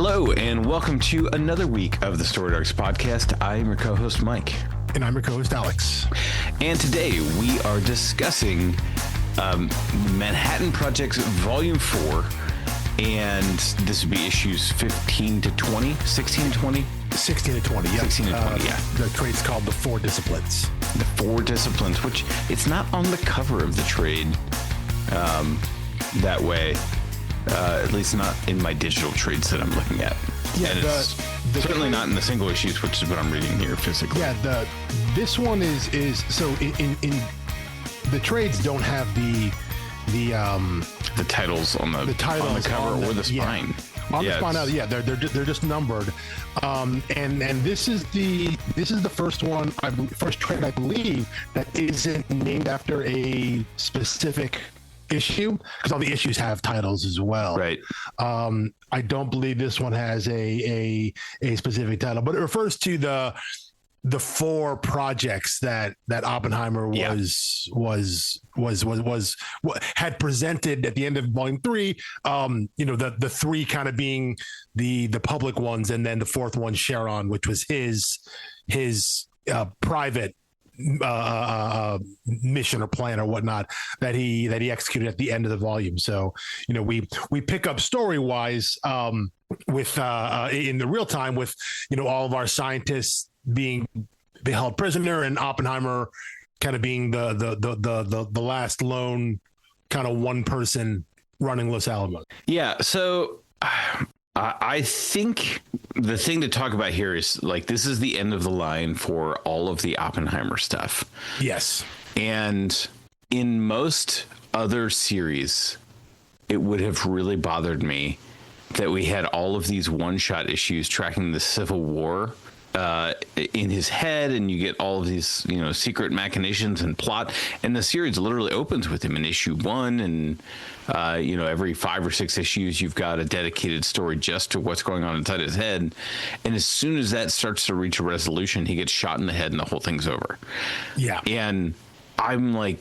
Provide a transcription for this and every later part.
Hello, and welcome to another week of the Story Darks podcast. I am your co-host, Mike. And I'm your co-host, Alex. And today we are discussing Manhattan Project's Volume 4, and this would be issues 15 to 20, 16 to 20? 16 to 20, yeah. 16 to 20, yeah. The trade's called The Four Disciplines. The Four Disciplines, which it's not on the cover of the trade that way. At least not in my digital trades that I'm looking at. Yeah, and it's certainly not in the single issues, which is what I'm reading here physically. Yeah, this one is so in the trades don't have the titles on the titles on the cover or the spine. Yeah. On the spine, they're just numbered. And this is the first one, first trade I believe that isn't named after a specific issue, because all the issues have titles as well. Right. I don't believe this one has a specific title, but it refers to the four projects that Oppenheimer had presented at the end of volume 3. The three kind of being the public ones, and then the fourth one, Sharon, which was his private mission or plan or whatnot that he executed at the end of the volume. So we pick up story wise with in the real time with all of our scientists being held prisoner, and Oppenheimer kind of being the last lone kind of one person running Los Alamos. Yeah, so I think the thing to talk about here is, like, this is the end of the line for all of the Oppenheimer stuff. Yes. And in most other series, it would have really bothered me that we had all of these one-shot issues tracking the Civil War in his head, and you get all of these secret machinations and plot, and the series literally opens with him in issue 1, and every 5 or 6 issues you've got a dedicated story just to what's going on inside his head, and as soon as that starts to reach a resolution, he gets shot in the head and the whole thing's over. Yeah. And I'm like,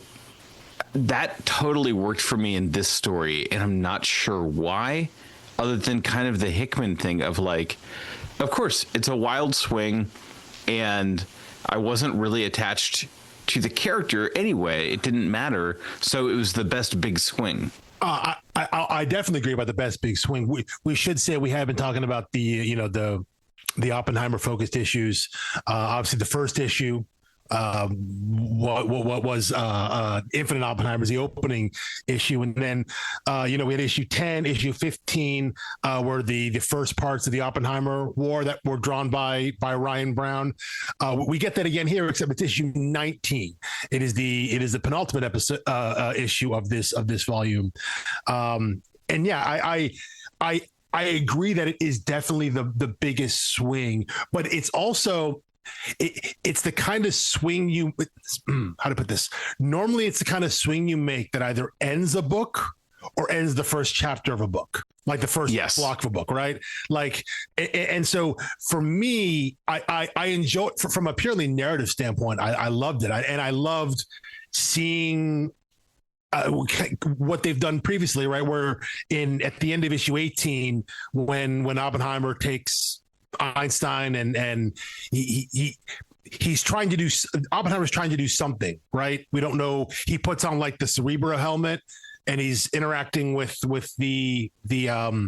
that totally worked for me in this story, and I'm not sure why, other than kind of the Hickman thing of, like, of course, it's a wild swing, and I wasn't really attached to the character anyway. It didn't matter, so it was the best big swing. I definitely agree about the best big swing. We should say we have been talking about the Oppenheimer focused issues. Obviously, the first issue. What was Infinite Oppenheimer's, the opening issue, and then we had issue 10, issue 15 were the first parts of the Oppenheimer War that were drawn by Ryan Brown. We get that again here, except it's issue 19. It is the penultimate episode issue of this volume, and yeah, I agree that it is definitely the biggest swing, but it's also. It's the kind of swing how to put this? Normally, it's the kind of swing you make that either ends a book or ends the first chapter of a book, like the first block of a book, right? Like, and so for me, I enjoy from a purely narrative standpoint. I loved it, and I loved seeing what they've done previously, right? Where at the end of issue 18, when Oppenheimer takes Einstein and he's trying to do, Oppenheimer's trying to do something, right? We don't know. He puts on like the Cerebro helmet, and he's interacting with the AI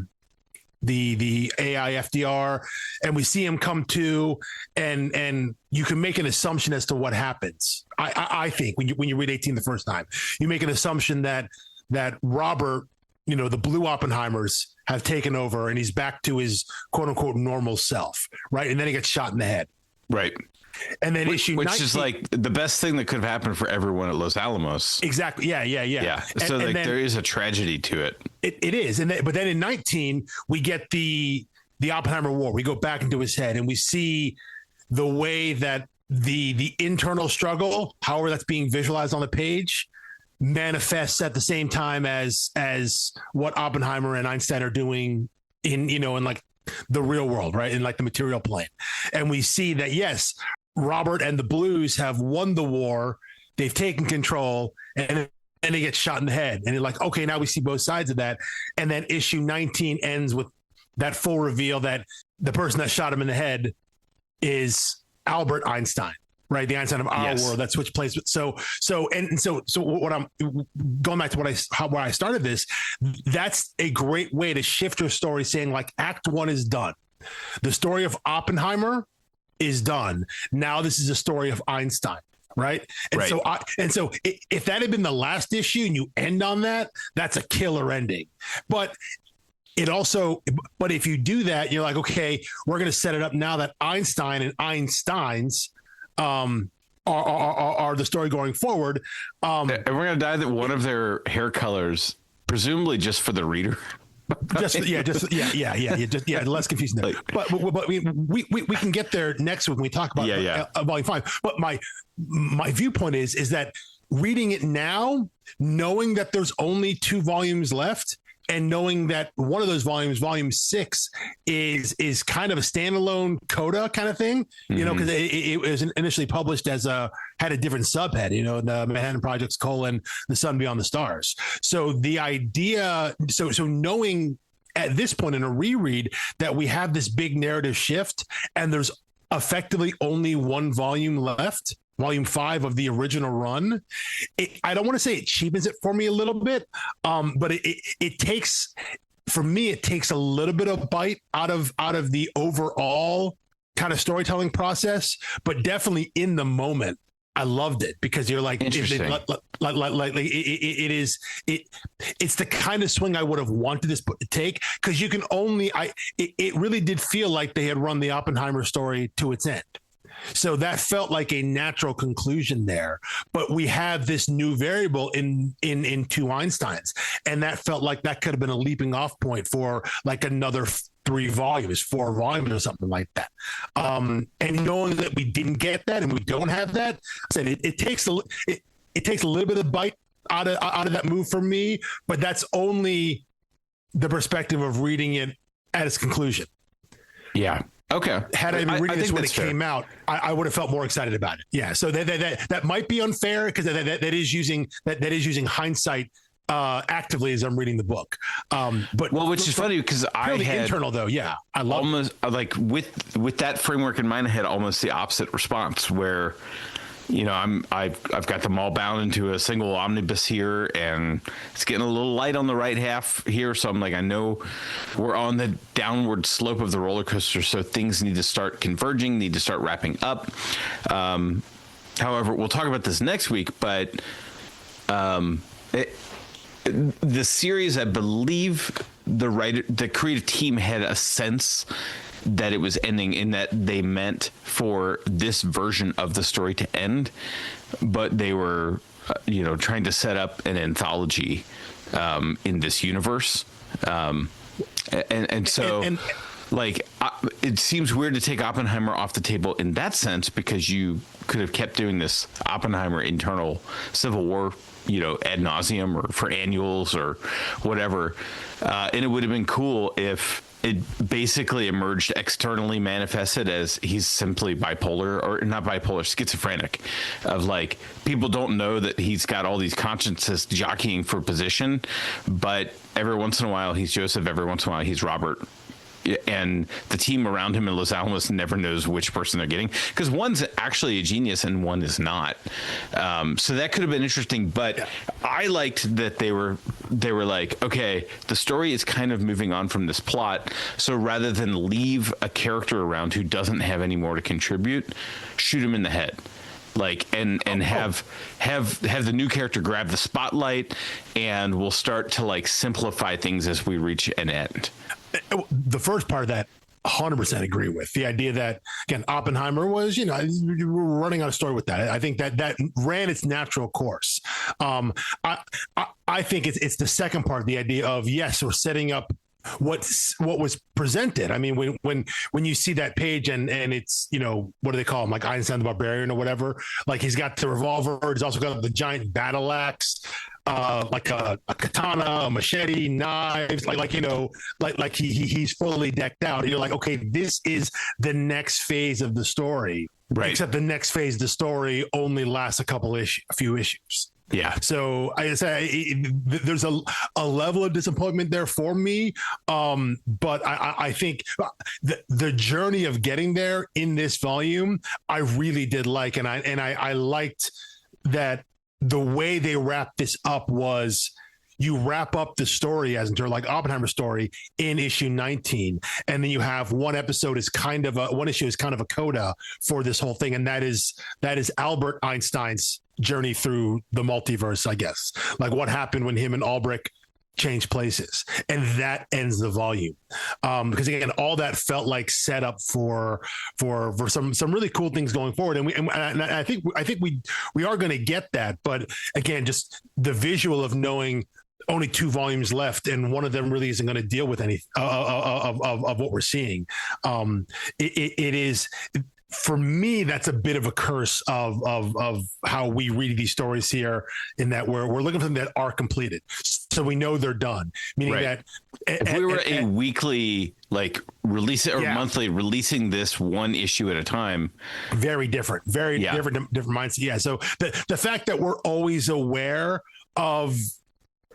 FDR, and we see him come to, and you can make an assumption as to what happens. I think when you read 18 the first time, you make an assumption that Robert, the blue Oppenheimers have taken over, and he's back to his quote unquote normal self, right? And then he gets shot in the head. Right. And then issue 19, which is like the best thing that could have happened for everyone at Los Alamos. Exactly. Yeah. So and then, there is a tragedy to it. It is. But then in 19, we get the Oppenheimer War. We go back into his head, and we see the way that the internal struggle, however that's being visualized on the page, manifests at the same time as what Oppenheimer and Einstein are doing in like the real world, right? In like the material plane. And we see that, yes, Robert and the Blues have won the war. They've taken control, and then they get shot in the head. And you're like, okay, now we see both sides of that. And then issue 19 ends with that full reveal that the person that shot him in the head is Albert Einstein, right? The Einstein of our world. That's which plays. So what I'm going back to where I started this, that's a great way to shift your story, saying like act one is done. The story of Oppenheimer is done. Now this is a story of Einstein. Right. And so if that had been the last issue and you end on that, that's a killer ending. But if you do that, you're like, okay, we're going to set it up now that Einstein and Einsteins are the story going forward. And we're going to die that one of their hair colors, presumably just for the reader. Less confusing there. But we can get there next week when we talk about volume 5. But my viewpoint is that reading it now, knowing that there's only 2 volumes left, and knowing that one of those volumes, volume 6, is kind of a standalone coda kind of thing, you know, because it was initially published as had a different subhead, you know, the Manhattan Project's : The Sun Beyond the Stars. So the idea, so knowing at this point in a reread that we have this big narrative shift and there's effectively only 1 volume left, volume 5 of the original run, I don't want to say it cheapens it for me a little bit, but it takes, for me, it takes a little bit of bite out of the overall kind of storytelling process, but definitely in the moment, I loved it because you're like, it's the kind of swing I would have wanted this book to take, because you can only, it really did feel like they had run the Oppenheimer story to its end. So that felt like a natural conclusion there, but we have this new variable in 2 Einsteins, and that felt like that could have been a leaping off point for like another 4 volumes or something like that. And knowing that we didn't get that and we don't have that, I said it takes a little bit of bite out of that move for me, but that's only the perspective of reading it at its conclusion. Yeah. Okay. Had I been reading this when it came out, I would have felt more excited about it. Yeah. So that might be unfair because that is using hindsight actively as I'm reading the book. But which is funny because I had internal though. Yeah, I love almost like with that framework in mind. I had almost the opposite response where, you know, I've got them all bound into a single omnibus here, and it's getting a little light on the right half here. So I'm like, I know we're on the downward slope of the roller coaster, so things need to start converging, need to start wrapping up. However, we'll talk about this next week, but the series, I believe the creative team had a sense that it was ending, in that they meant for this version of the story to end, but they were, trying to set up an anthology in this universe. It seems weird to take Oppenheimer off the table in that sense, because you could have kept doing this Oppenheimer internal Civil War, ad nauseum, or for annuals or whatever. And it would have been cool if it basically emerged externally manifested as he's simply bipolar, or not bipolar, schizophrenic, of like, people don't know that he's got all these consciences jockeying for position, but every once in a while he's Joseph, every once in a while he's Robert. And the team around him in Los Alamos never knows which person they're getting, because one's actually a genius and one is not. So that could have been interesting, but I liked that they were like, okay, the story is kind of moving on from this plot. So rather than leave a character around who doesn't have any more to contribute, shoot him in the head. Have the new character grab the spotlight, and we'll start to simplify things as we reach an end. The first part of that, 100% agree with. The idea that, again, Oppenheimer was, we're running on a story with that. I think that ran its natural course. I think it's the second part, the idea of, yes, we're setting up what was presented. I mean, when you see that page and it's, what do they call him? Like Einstein the Barbarian or whatever. Like, he's got the revolver. He's also got the giant battle axe. Like a katana, a machete, knives, he's fully decked out. And you're like, okay, this is the next phase of the story. Right. Except the next phase of the story only lasts a few issues. Yeah. So I say there's a level of disappointment there for me. But I think the journey of getting there in this volume, I really did like, and I liked that the way they wrapped this up was, you wrap up the story as into like Oppenheimer's story in issue 19. And then you have one issue is kind of a coda for this whole thing. And that is Albert Einstein's journey through the multiverse, I guess. Like what happened when him and Albrecht changed places, and that ends the volume. Because again, all that felt like set up for some really cool things going forward. And I think we are going to get that. But again, just the visual of knowing only 2 volumes left, and one of them really isn't going to deal with any of what we're seeing. It is, for me, that's a bit of a curse of how we read these stories here, in that we're looking for them that are completed, so we know they're done. Meaning that if we were a weekly release or monthly releasing this one issue at a time, very different mindset. Yeah. So the fact that we're always aware of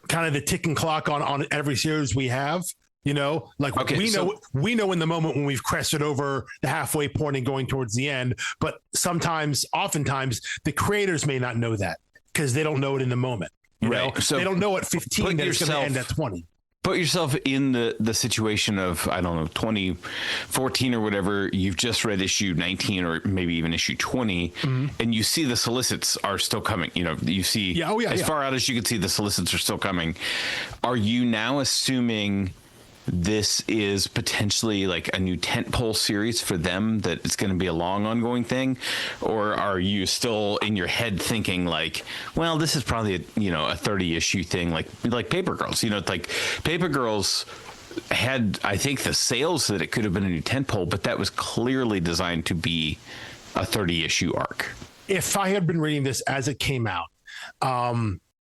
kind of the ticking clock on every series we have, we know in the moment when we've crested over the halfway point and going towards the end, but oftentimes the creators may not know that because they don't know it in the moment. You know, so they don't know at 15 that it's going to end at 20. Put yourself in the situation of, I don't know, 2014 or whatever. You've just read issue 19 or maybe even issue 20, and you see the solicits are still coming. You see as far out as you can see, the solicits are still coming. Are you now assuming this is potentially like a new tentpole series for them, that it's going to be a long ongoing thing? Or are you still in your head thinking like, well, this is probably a 30 issue thing, like Paper Girls? It's like Paper Girls had, I think, the sales that it could have been a new tentpole, but that was clearly designed to be a 30 issue arc. If I had been reading this as it came out,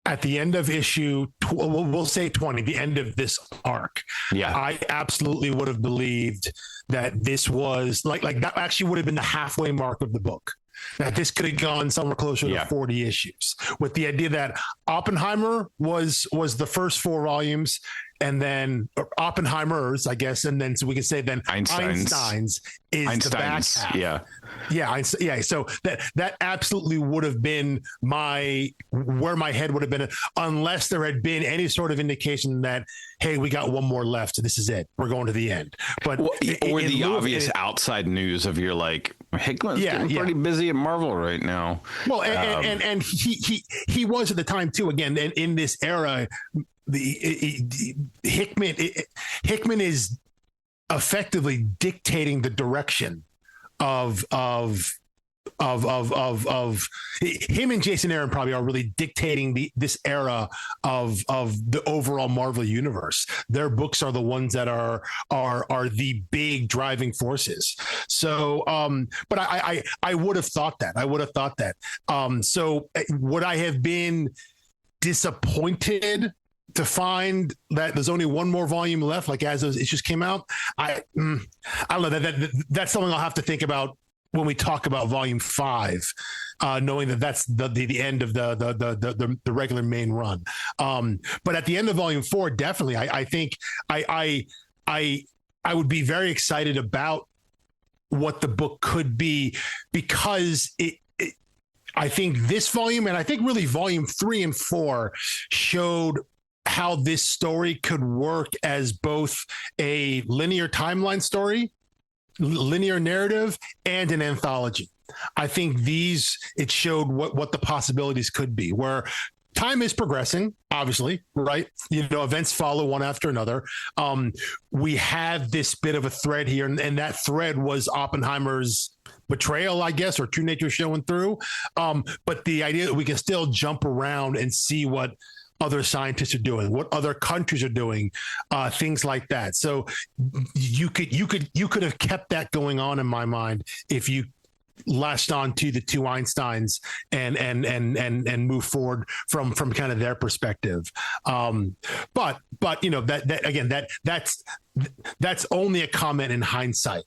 at the end of issue, we'll say 20, the end of this arc, I absolutely would have believed that this was like that actually would have been the halfway mark of the book. That this could have gone somewhere closer to 40 issues, with the idea that Oppenheimer was the first 4 volumes, and then Oppenheimer's, I guess, and then so we can say then Einstein's is the back half. Yeah. So that absolutely would have been where my head would have been, unless there had been any sort of indication that, hey, we got one more left, so this is it, we're going to the end. But or the obvious outside news of you're like, Hickman's getting pretty busy at Marvel right now. Well, and he was at the time too. Again, in this era, Hickman is effectively dictating the direction of him, and Jason Aaron probably are really dictating this era of the overall Marvel universe. Their books are the ones that are the big driving forces. So, but I would have thought that. So would I have been disappointed to find that there's only one more volume left, like as those issues came out? I don't know. That's something I'll have to think about when we talk about volume 5, knowing that that's the end of the regular main run. But at the end of volume 4, definitely, I think I would be very excited about what the book could be, because I think this volume, and I think really volume 3 and 4, showed how this story could work as both a linear timeline story, linear narrative, and an anthology. I think it showed what the possibilities could be, where time is progressing, obviously, right? Events follow one after another. We had this bit of a thread here, and that thread was Oppenheimer's betrayal, I guess, or true nature showing through. But the idea that we can still jump around and see what other scientists are doing, what other countries are doing, things like that. So you could have kept that going on, in my mind, if you latched on to the 2 Einsteins and move forward from kind of their perspective. But that again, that's only a comment in hindsight.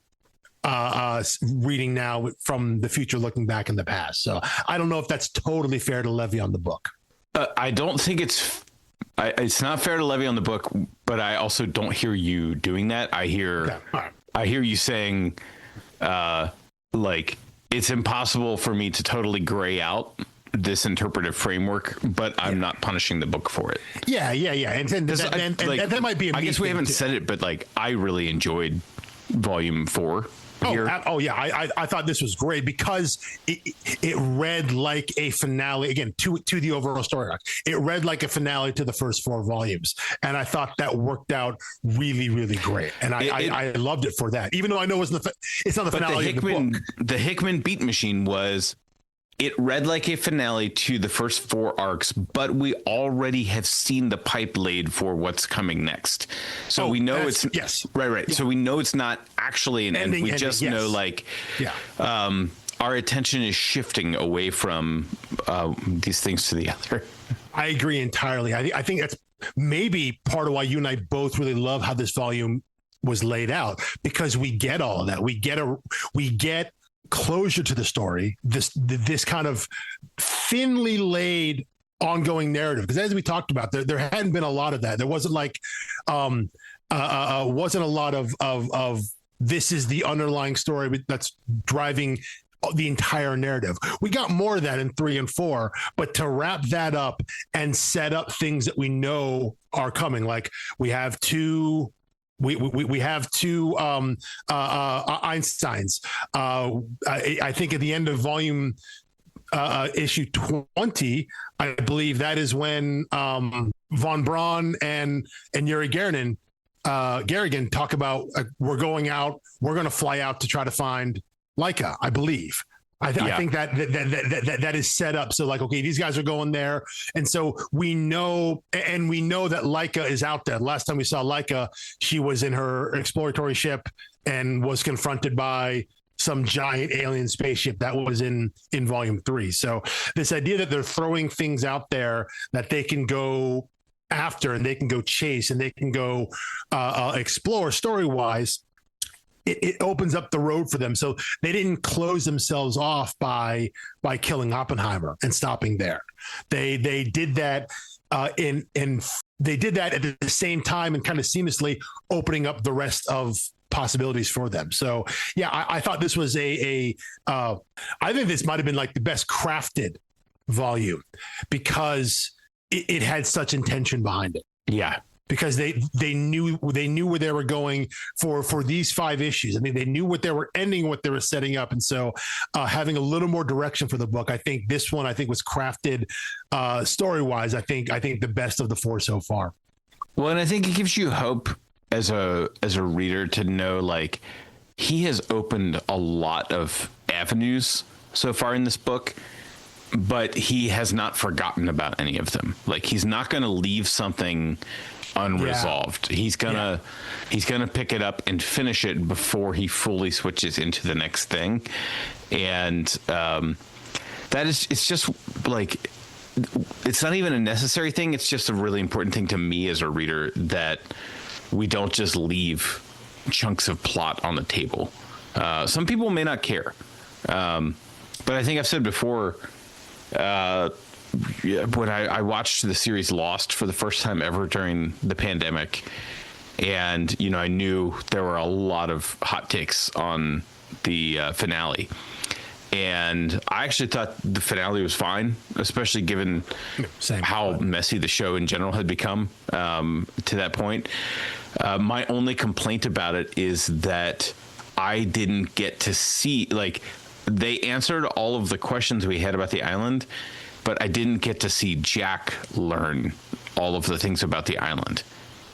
Reading now from the future, looking back in the past. So I don't know if that's totally fair to levy on the book. I don't think it's not fair to levy on the book, but I also don't hear you doing that. I hear you saying, like, it's impossible for me to totally gray out this interpretive framework, but I'm not punishing the book for it. Yeah. And that might be. I guess we haven't said it, but like, I really enjoyed Volume 4. I thought this was great because it read like a finale again to the overall story arc. It read like a finale to the first 4 volumes, and I thought that worked out really, really great. And I loved it for that, even though I know it's not the finale of the book. The Hickman beat machine was. It read like a finale to the first 4 arcs, but we already have seen the pipe laid for what's coming next. So we know it's right. Yeah. So we know it's not actually an ending. We just know our attention is shifting away from these things to the other. I agree entirely. I think that's maybe part of why you and I both really love how this volume was laid out, because we get all of that. We get closure to the story, this kind of thinly laid ongoing narrative, because as we talked about, there hadn't been a lot of that. There wasn't like wasn't a lot of this is the underlying story that's driving the entire narrative. We got more of that in 3 and 4, but to wrap that up and set up things that we know are coming, like we have two Einsteins. I think at the end of volume issue 20, I believe that is when von Braun and Yuri Gagarin talk about we're going to fly out to try to find Laika, I believe. I think that is set up. So like, okay, these guys are going there. And so we know that Laika is out there. Last time we saw Laika, she was in her exploratory ship and was confronted by some giant alien spaceship. That was in volume 3. So this idea that they're throwing things out there that they can go after and they can go chase and they can go explore story-wise, it opens up the road for them. So they didn't close themselves off by killing Oppenheimer and stopping there. They did that they did that at the same time and kind of seamlessly opening up the rest of possibilities for them. So yeah, I thought this was I think this might have been like the best crafted volume because it had such intention behind it. Yeah. Because they knew where they were going for these 5 issues. I mean, they knew what they were ending, what they were setting up, and so having a little more direction for the book. I think this one was crafted story wise. I think the best of the 4 so far. Well, and I think it gives you hope as a reader to know, like, he has opened a lot of avenues so far in this book, but he has not forgotten about any of them. Like, he's not going to leave something unresolved. He's gonna pick it up and finish it before he fully switches into the next thing. And it's just like, it's not even a necessary thing. It's just a really important thing to me as a reader that we don't just leave chunks of plot on the table. Some people may not care. But I think I've said before, when I watched the series Lost for the first time ever during the pandemic, and I knew there were a lot of hot takes on the finale, and I actually thought the finale was fine, especially given how messy the show in general had become to that point. My only complaint about it is that I didn't get to see, like, they answered all of the questions we had about the island, but I didn't get to see Jack learn all of the things about the island.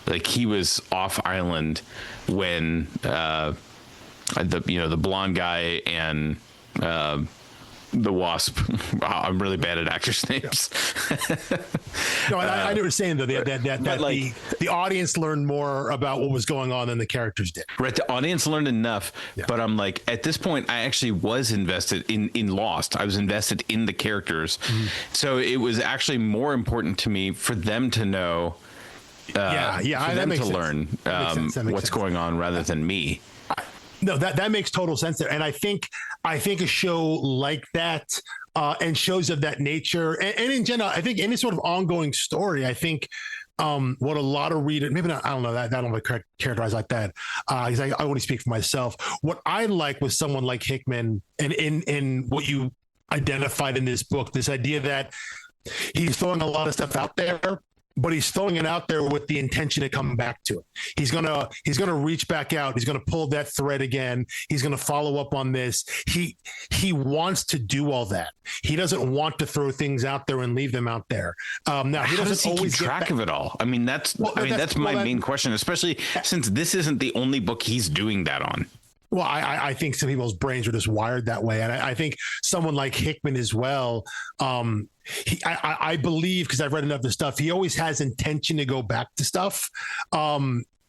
Like, he was off island when the blonde guy and the Wasp. Wow, I'm really bad at actors' names. No, I know what you're saying, though, that like, the audience learned more about what was going on than the characters did. Right, the audience learned enough, but I'm like, at this point, I actually was invested in Lost. I was invested in the characters. Mm-hmm. So it was actually more important to me for them to know, for them to learn what's going on rather than me. No, that makes total sense there. And I think a show like that and shows of that nature. And in general, I think any sort of ongoing story, I think what a lot of readers, maybe not, I don't know, that I don't want to characterize like that, because I only speak for myself. What I like with someone like Hickman, and in what you identified in this book, this idea that he's throwing a lot of stuff out there, but he's throwing it out there with the intention to come back to it. He's gonna reach back out. He's gonna pull that thread again. He's gonna follow up on this. He wants to do all that. He doesn't want to throw things out there and leave them out there. Now he doesn't always keep track of it all. I mean, that's my main question, especially since this isn't the only book he's doing that on. Well, I think some people's brains are just wired that way. And I think someone like Hickman as well, I believe, because I've read enough of the stuff, he always has intention to go back to stuff.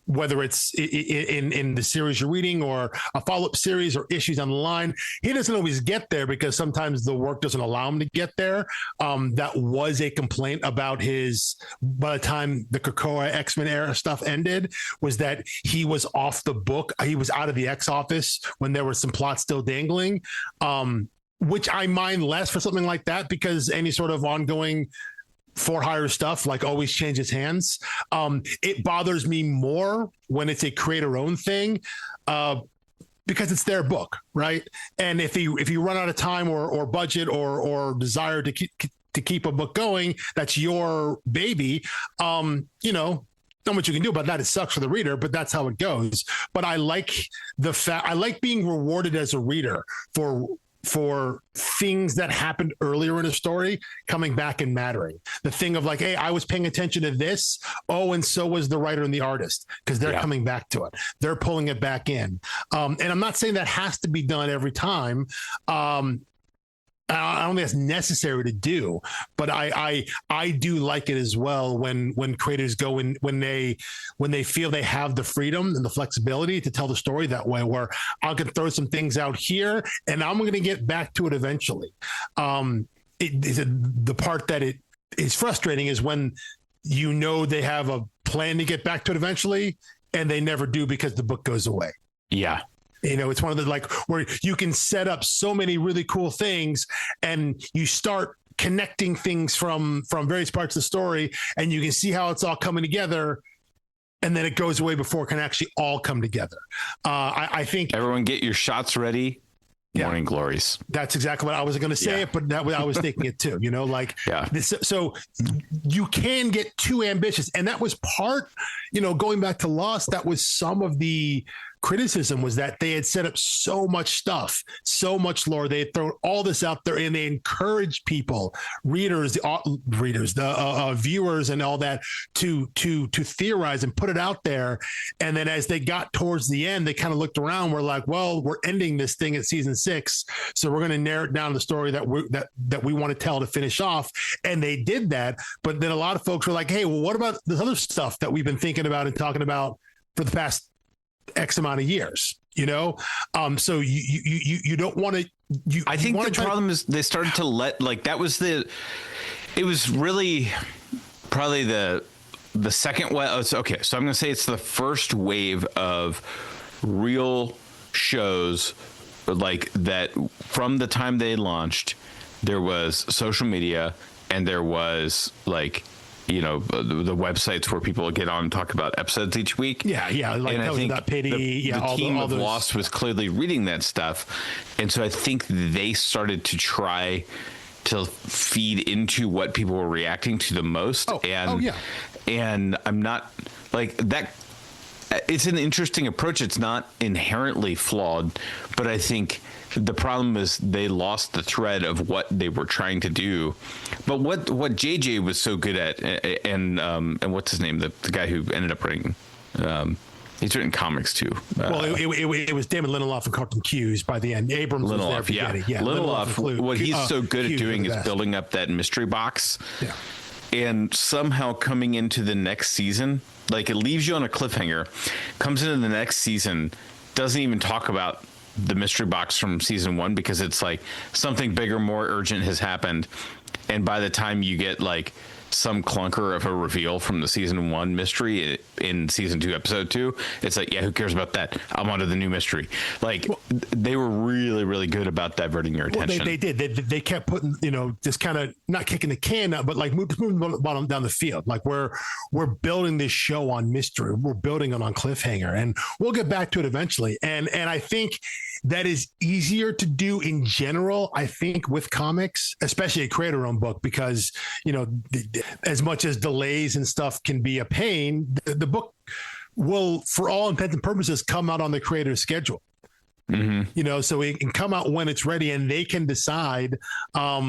Whether it's in the series you're reading or a follow-up series or issues on the line, he doesn't always get there because sometimes the work doesn't allow him to get there. That was a complaint about by the time the Krakoa X-Men era stuff ended, was that he was off the book. He was out of the X office when there was some plot still dangling, which I mind less for something like that, because any sort of ongoing for hire stuff like always changes hands. It bothers me more when it's a creator owned thing, because it's their book, right? And if you run out of time or budget or desire to keep a book going, that's your baby. Not much you can do about that. It sucks for the reader, but that's how it goes. But I like I like being rewarded as a reader for things that happened earlier in a story coming back and mattering. The thing of like, hey, I was paying attention to this. Oh, and so was the writer and the artist, because they're coming back to it. They're pulling it back in. And I'm not saying that has to be done every time. I don't think that's necessary to do, but I do like it as well when creators go in, when they feel they have the freedom and the flexibility to tell the story that way, where I can throw some things out here and I'm going to get back to it eventually. The part that it is frustrating is when they have a plan to get back to it eventually and they never do because the book goes away. Yeah. It's one of the, like, where you can set up so many really cool things and you start connecting things from various parts of the story and you can see how it's all coming together, and then it goes away before it can actually all come together. I think everyone get your shots ready. Morning glories. That's exactly what I was going to say, but that I was thinking it too, so you can get too ambitious. And that was part, going back to Lost, that was some of the criticism, was that they had set up so much stuff, so much lore. They had thrown all this out there and they encouraged people, viewers and all that to theorize and put it out there. And then as they got towards the end, they kind of looked around. We're like, well, we're ending this thing at season 6. So we're going to narrow it down to the story that we want to tell to finish off. And they did that. But then a lot of folks were like, hey, well, what about this other stuff that we've been thinking about and talking about for the past X amount of years, so you don't want to. I think the problem is they started to let, like, it was really probably the second wave. Okay, so I'm going to say it's the first wave of real shows like that. From the time they launched, there was social media and there was like, the websites where people get on and talk about episodes each week. Yeah. Like, and I think the team of Lost was clearly reading that stuff. And so I think they started to try to feed into what people were reacting to the most. And I'm not like that. It's an interesting approach. It's not inherently flawed, but I think the problem is they lost the thread of what they were trying to do. But what JJ was so good at, and what's his name, the guy who ended up writing, he's written comics too. It was Damon Lindelof and Carlton Cuse by the end. Abrams was there. Lindelof. What he's so good at doing is building up that mystery box. Yeah. And somehow coming into the next season, like, it leaves you on a cliffhanger, comes into the next season, doesn't even talk about the mystery box from season 1 because it's like something bigger, more urgent has happened. And by the time you get like some clunker of a reveal from the season 1 mystery in season 2, episode 2, it's like, yeah, who cares about that? I'm on to the new mystery. Like, they were really, really good about diverting your attention. Well, they did. They kept putting, just kind of not kicking the can out, but like moving bottom down the field. Like we're building this show on mystery. We're building it on cliffhanger, and we'll get back to it eventually. And I think that is easier to do in general, I think, with comics, especially a creator-owned book, because, as much as delays and stuff can be a pain, the book will, for all intents and purposes, come out on the creator's schedule. Mm-hmm. So it can come out when it's ready, and they can decide, how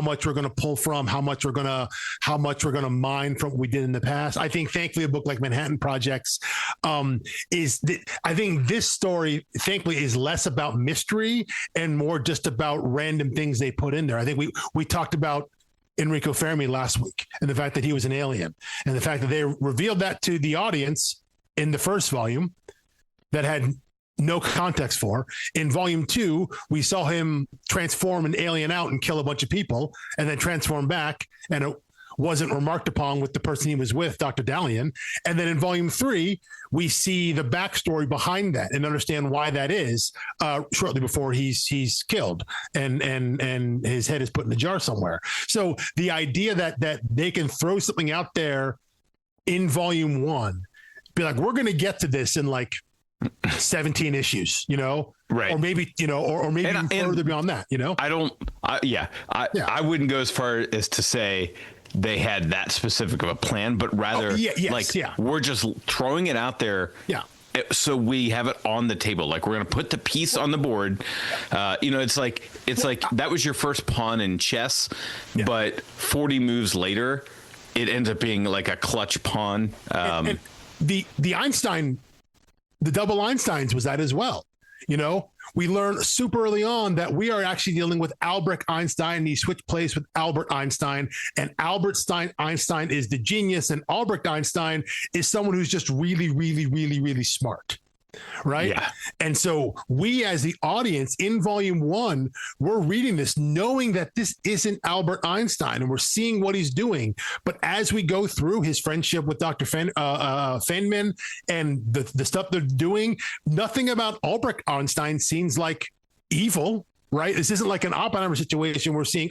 much we're going to pull from, how much we're going to mine from what we did in the past. I think, thankfully, a book like Manhattan Projects I think this story, thankfully, is less about mystery and more just about random things they put in there. I think we talked about Enrico Fermi last week and the fact that he was an alien, and the fact that they revealed that to the audience in the first volume that had no context for. In volume 2, we saw him transform an alien out and kill a bunch of people and then transform back, and it wasn't remarked upon with the person he was with, Dr. Dalian. And then in volume 3, we see the backstory behind that and understand why that is shortly before he's killed and his head is put in a jar somewhere. So the idea that they can throw something out there in volume 1, be like, we're going to get to this in like 17 issues, right? Or maybe, or maybe further beyond that, I wouldn't go as far as to say they had that specific of a plan, but rather we're just throwing it out there. Yeah. So we have it on the table. Like, we're going to put the piece on the board. It's like that was your first pawn in chess, but 40 moves later, it ends up being like a clutch pawn. And the Einstein, the double Einsteins was that as well. We learned super early on that we are actually dealing with Albert Einstein. He switched place with Albert Einstein, and Einstein is the genius, and Albert Einstein is someone who's just really, really, really, really smart. Right. Yeah. And so we, as the audience in volume 1, we're reading this knowing that this isn't Albert Einstein, and we're seeing what he's doing. But as we go through his friendship with Dr. Feynman and the stuff they're doing, nothing about Albert Einstein seems like evil. Right. This isn't like an Oppenheimer situation. We're seeing,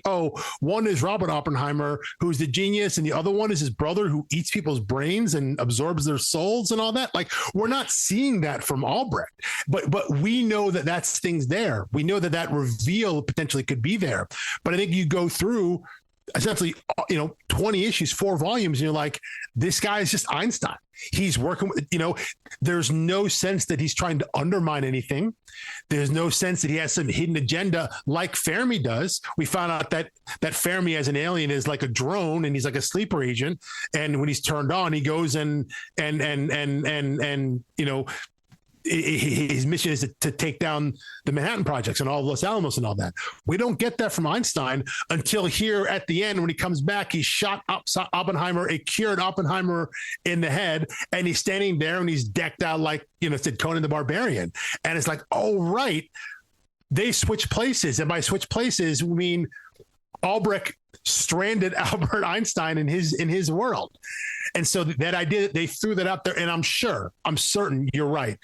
one is Robert Oppenheimer, who's the genius, and the other one is his brother who eats people's brains and absorbs their souls and all that. Like, we're not seeing that from Albrecht, but we know that that's things there. We know that reveal potentially could be there. But I think you go through essentially, 20 issues, 4 volumes, and you're like, this guy is just Einstein. He's working with, there's no sense that he's trying to undermine anything. There's no sense that he has some hidden agenda like Fermi does. We found out that Fermi as an alien is like a drone, and he's like a sleeper agent. And when he's turned on, he goes and his mission is to take down the Manhattan Projects and all of Los Alamos and all that. We don't get that from Einstein until here at the end when he comes back. He shot Oppenheimer, a cured Oppenheimer in the head, and he's standing there and he's decked out like, said Conan the Barbarian. And it's like, oh, right. They switch places. And by switch places, we mean Albrecht stranded Albert Einstein in his world. And so that idea, they threw that out there. And I'm certain you're right.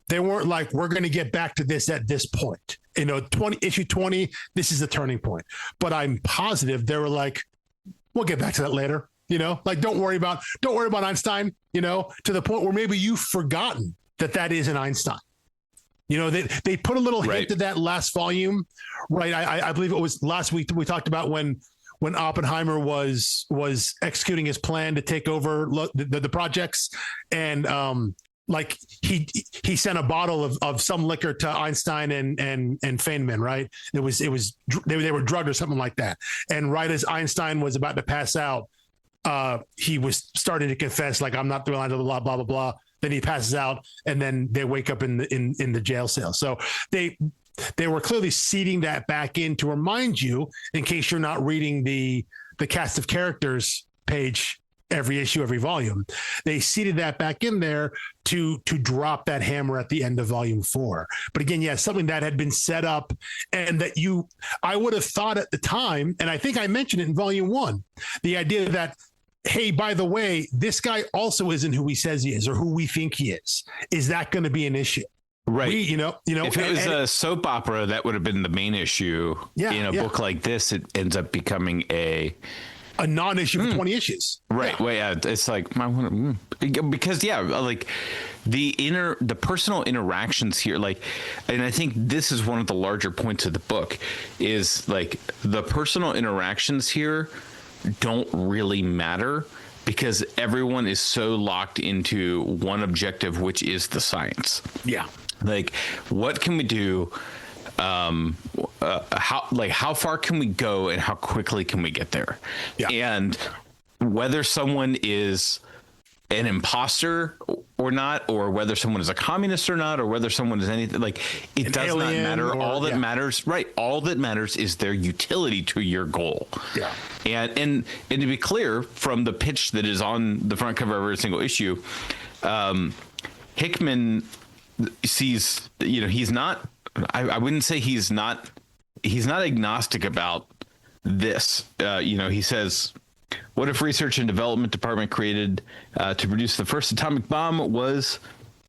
They weren't like, we're going to get back to this at this point. Issue 20, this is the turning point. But I'm positive they were like, we'll get back to that later. Like, don't worry about Einstein, to the point where maybe you've forgotten that is an Einstein. They put a little hint to that last volume, right? I believe it was last week we talked about when Oppenheimer was executing his plan to take over the projects, and like he sent a bottle of some liquor to Einstein and Feynman, right? It was they were drugged or something like that. And right as Einstein was about to pass out, he was starting to confess, like, I'm not the line of blah blah blah blah. Then he passes out, and then they wake up in the jail cell. So they were clearly seeding that back in to remind you, in case you're not reading the cast of characters page every issue, every volume. They seeded that back in there to drop that hammer at the end of volume 4. But again, yeah, something that had been set up and that I would have thought at the time, and I think I mentioned it in volume 1, the idea that, hey, by the way, this guy also isn't who he says he is or who we think he is. Is that going to be an issue? Right. If it was a soap opera, that would have been the main issue. In a book like this, it ends up becoming a non-issue for 20 issues. Right. Yeah. Well, yeah, it's like because like the personal interactions here, like, and I think this is one of the larger points of the book is like the personal interactions here don't really matter because everyone is so locked into one objective, which is the science. Yeah. Like, what can we do? How far can we go and how quickly can we get there? Yeah. And whether someone is an imposter or not, or whether someone is a communist or not, or whether someone is anything, like, it does not matter. All that matters, right? All that matters is their utility to your goal. Yeah. And to be clear, from the pitch that is on the front cover of every single issue, Hickman sees, he's not, I wouldn't say he's not agnostic about this. He says, what if research and development department created to produce the first atomic bomb was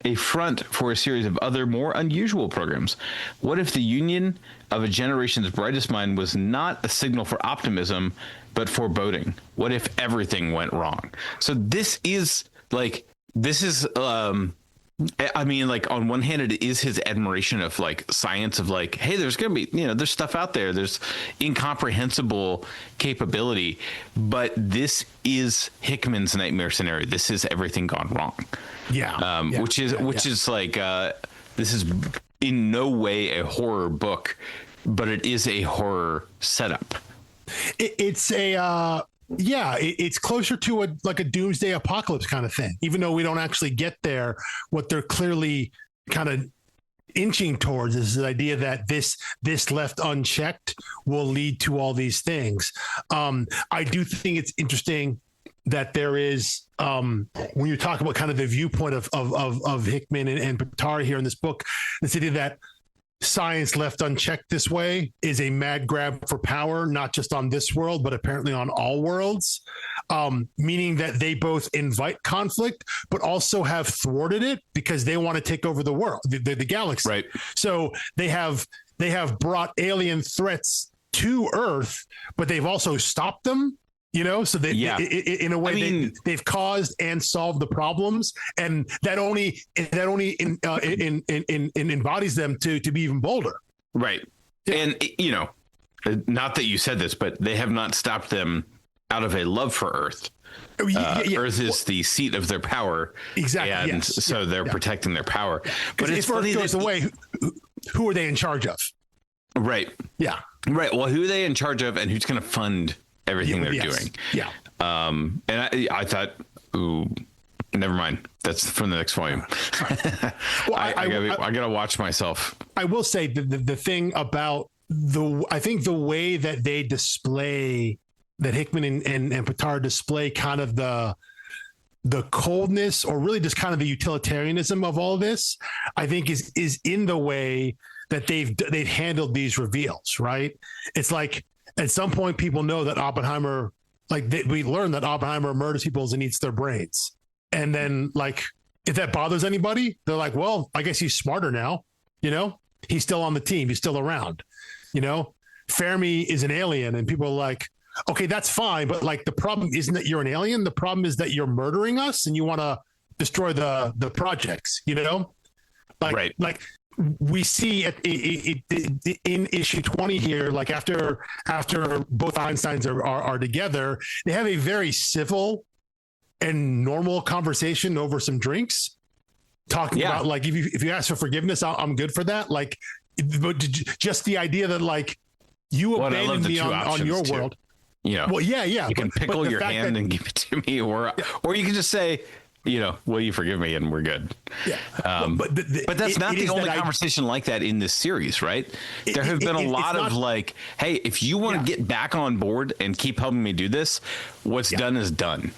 a front for a series of other more unusual programs? What if the union of a generation's brightest mind was not a signal for optimism, but foreboding? What if everything went wrong? So this is I mean, like, on one hand, it is his admiration of like science, of like, hey, there's going to be, there's stuff out there. There's incomprehensible capability. But this is Hickman's nightmare scenario. This is everything gone wrong. Yeah. Which is like, this is in no way a horror book, but it is a horror setup. It's closer to a doomsday apocalypse kind of thing, even though we don't actually get there. What they're clearly kind of inching towards is the idea that this left unchecked will lead to all these things. I do think it's interesting that there is, when you talk about kind of the viewpoint of Hickman and Pitarra here in this book, this idea that science left unchecked this way is a mad grab for power, not just on this world, but apparently on all worlds, meaning that they both invite conflict, but also have thwarted it because they want to take over the world, the galaxy. Right. So they have brought alien threats to Earth, but they've also stopped them. So they, in a way, they've caused and solved the problems, and that only embodies them to be even bolder. Right. Yeah. And, not that you said this, but they have not stopped them out of a love for Earth. Earth is the seat of their power. Exactly. And so they're protecting their power. But if Earth goes away, who are they in charge of? Right. Yeah. Right. Well, who are they in charge of, and who's going to fund everything they're doing? Yeah. And I thought, ooh, never mind. That's from the next volume. Well, I gotta watch myself. I will say the thing about I think the way that they display, that Hickman and Pitarra display kind of the coldness, or really just kind of the utilitarianism of all this, I think is in the way that they've handled these reveals. Right. It's like, at some point, people know that Oppenheimer, we learn that Oppenheimer murders people and eats their brains. And then, if that bothers anybody, they're like, well, I guess he's smarter now. He's still on the team. He's still around. Fermi is an alien, and people are like, okay, that's fine. But the problem isn't that you're an alien. The problem is that you're murdering us and you want to destroy the projects, right. We see in issue 20 here, after both Einsteins are together, they have a very civil and normal conversation over some drinks, talking about if you ask for forgiveness, I'm good for that. Just the idea that you abandoned me on your world. Well, yeah. You can pickle your hand and give it to me, or you can just say, will you forgive me, and we're good. Yeah. But that's not the only conversation like that in this series, right? There have been a lot of hey, if you want to get back on board and keep helping me do this, what's done is done.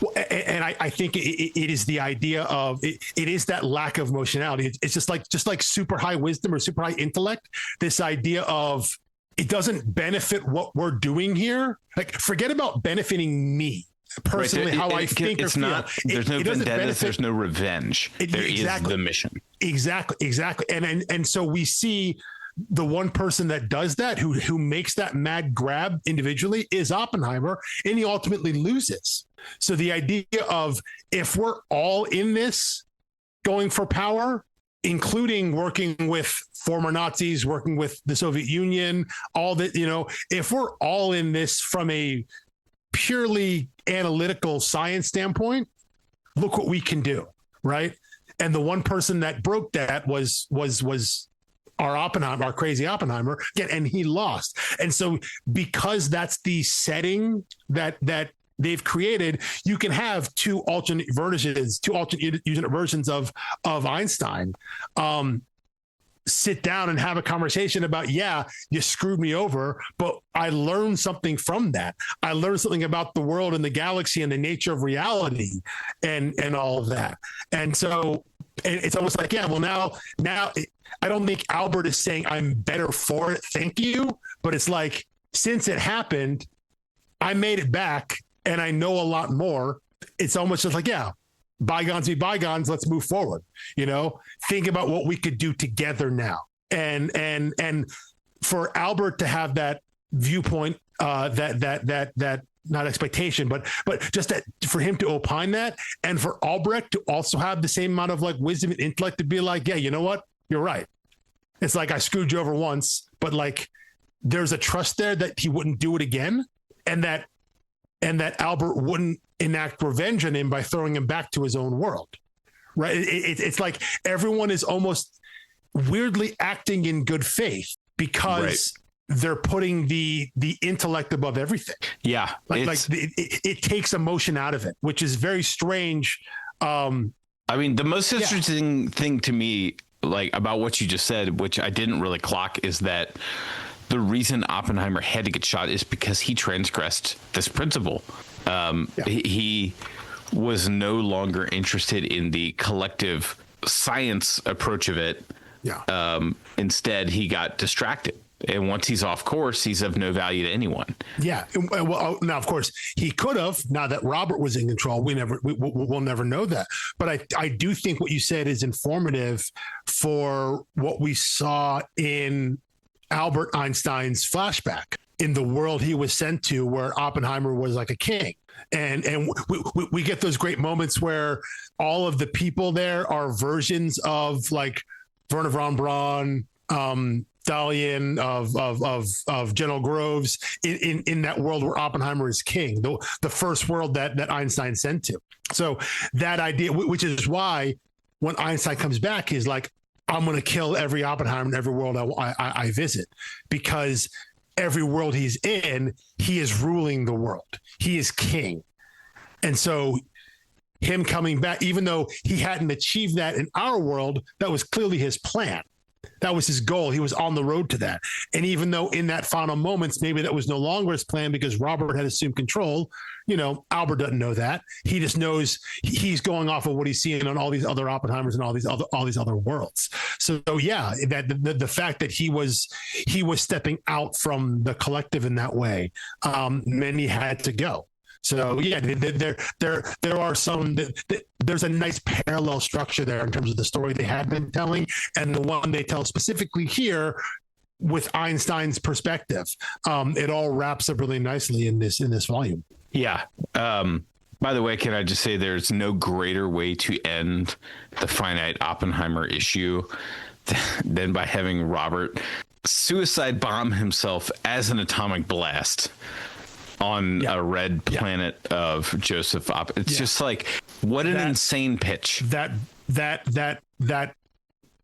Well, and I think it is the idea of it is that lack of emotionality. It's just like super high wisdom or super high intellect. This idea of it doesn't benefit what we're doing here. Like, forget about benefiting me personally, right. how I think it's or not, feel. There's no vendetta. There's no revenge. There exactly, is the mission. Exactly. And so we see the one person that does that, who makes that mad grab individually, is Oppenheimer, and he ultimately loses. So the idea of, if we're all in this going for power, including working with former Nazis, working with the Soviet Union, all that, if we're all in this from a purely analytical science standpoint, look what we can do, right? And the one person that broke that was our Oppenheimer, our crazy Oppenheimer, again, and he lost. And so, because that's the setting that they've created, you can have two alternate versions of Einstein. Sit down and have a conversation about, yeah, you screwed me over, but I learned something from that. I learned something about the world and the galaxy and the nature of reality and all of that. And so it's almost like, yeah, well, now I don't think Albert is saying I'm better for it, thank you, but it's like, since it happened, I made it back and I know a lot more. It's almost just like, yeah, bygones be bygones, let's move forward. Think about what we could do together now. And for Albert to have that viewpoint, that not expectation, but just that, for him to opine that, and for Albrecht to also have the same amount of like wisdom and intellect to be like, yeah, you know what, you're right. It's like, I screwed you over once, but like, there's a trust there that he wouldn't do it again, and that Albert wouldn't enact revenge on him by throwing him back to his own world, right? It's like everyone is almost weirdly acting in good faith because they're putting the intellect above everything. Yeah, it takes emotion out of it, which is very strange. I mean, the most interesting thing to me, like, about what you just said, which I didn't really clock, is that the reason Oppenheimer had to get shot is because he transgressed this principle. He was no longer interested in the collective science approach of it. Instead, he got distracted. And once he's off course, he's of no value to anyone. Yeah. Well, now, of course, he could have. Now that Robert was in control, we'll never know that. But I do think what you said is informative for what we saw in Albert Einstein's flashback, in the world he was sent to, where Oppenheimer was like a king. And we get those great moments where all of the people there are versions of like Werner von Braun, Dalian, of General Groves, in that world where Oppenheimer is king, the first world that Einstein sent to. So that idea, which is why when Einstein comes back, he's like, I'm going to kill every Oppenheimer in every world I visit, because every world he's in, he is ruling the world. He is king. And so him coming back, even though he hadn't achieved that in our world, that was clearly his plan. That was his goal. He was on the road to that. And even though in that final moments, maybe that was no longer his plan because Robert had assumed control, Albert doesn't know that. He just knows he's going off of what he's seeing on all these other Oppenheimers and all these other worlds. So yeah, that the fact that he was stepping out from the collective in that way, many had to go. So yeah, there are some. There's a nice parallel structure there in terms of the story they had been telling and the one they tell specifically here with Einstein's perspective. It all wraps up really nicely in this volume. Yeah. By the way, can I just say there's no greater way to end the finite Oppenheimer issue than by having Robert suicide bomb himself as an atomic blast on a red planet of Joseph It's just like, what an insane pitch. That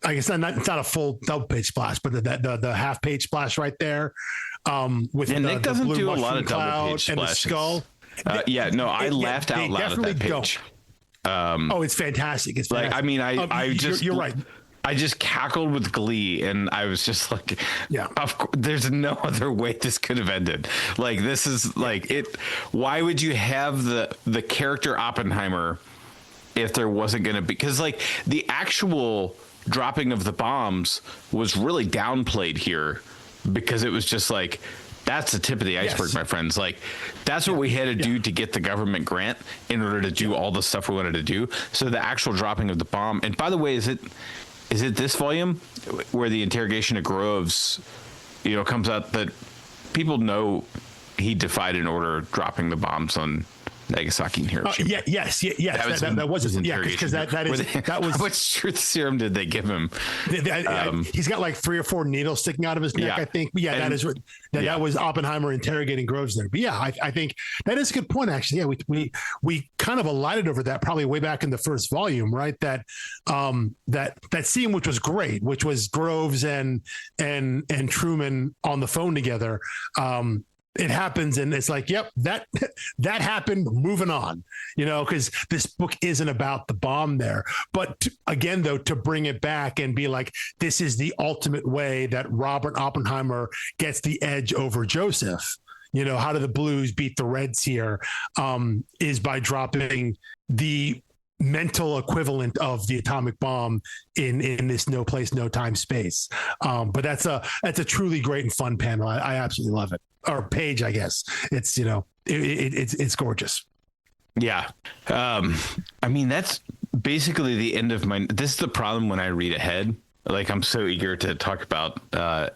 I guess it's not a full double page splash, but the half page splash right there. With Nick doesn't do a lot of double page and the skull. I laughed out loud at that page. It's fantastic. It's fantastic. Like, I mean, I you're right. I just cackled with glee, and I was just like, Yeah. of course, there's no other way this could have ended. Like, this is like it. Why would you have the character Oppenheimer if there wasn't going to be? Because like the actual dropping of the bombs was really downplayed here, because it was just like, that's the tip of the iceberg, my friends. Like, that's what we had to do to get the government grant in order to do all the stuff we wanted to do. So the actual dropping of the bomb. And by the way, is it this volume where the interrogation of Groves, comes out that people know he defied an order dropping the bombs on Nagasaki and Hiroshima? Yes. That was his interrogation. Because that was. How much truth serum did they give him? He's got like 3 or 4 needles sticking out of his neck, I think. But that was Oppenheimer interrogating Groves there. But I think that is a good point, actually. Yeah, we kind of alighted over that probably way back in the first volume, right? That scene, which was great, which was Groves and Truman on the phone together. It happens, and it's like, yep, that happened. Moving on, because this book isn't about the bomb there. But again, though, to bring it back and be like, this is the ultimate way that Robert Oppenheimer gets the edge over Joseph. How do the Blues beat the Reds here? Is by dropping the mental equivalent of the atomic bomb in this no place, no time space. But that's a truly great and fun panel. I absolutely love it. Or page, I guess. It's, it's gorgeous. Yeah. I mean, that's basically the end of this is the problem when I read ahead. Like, I'm so eager to talk about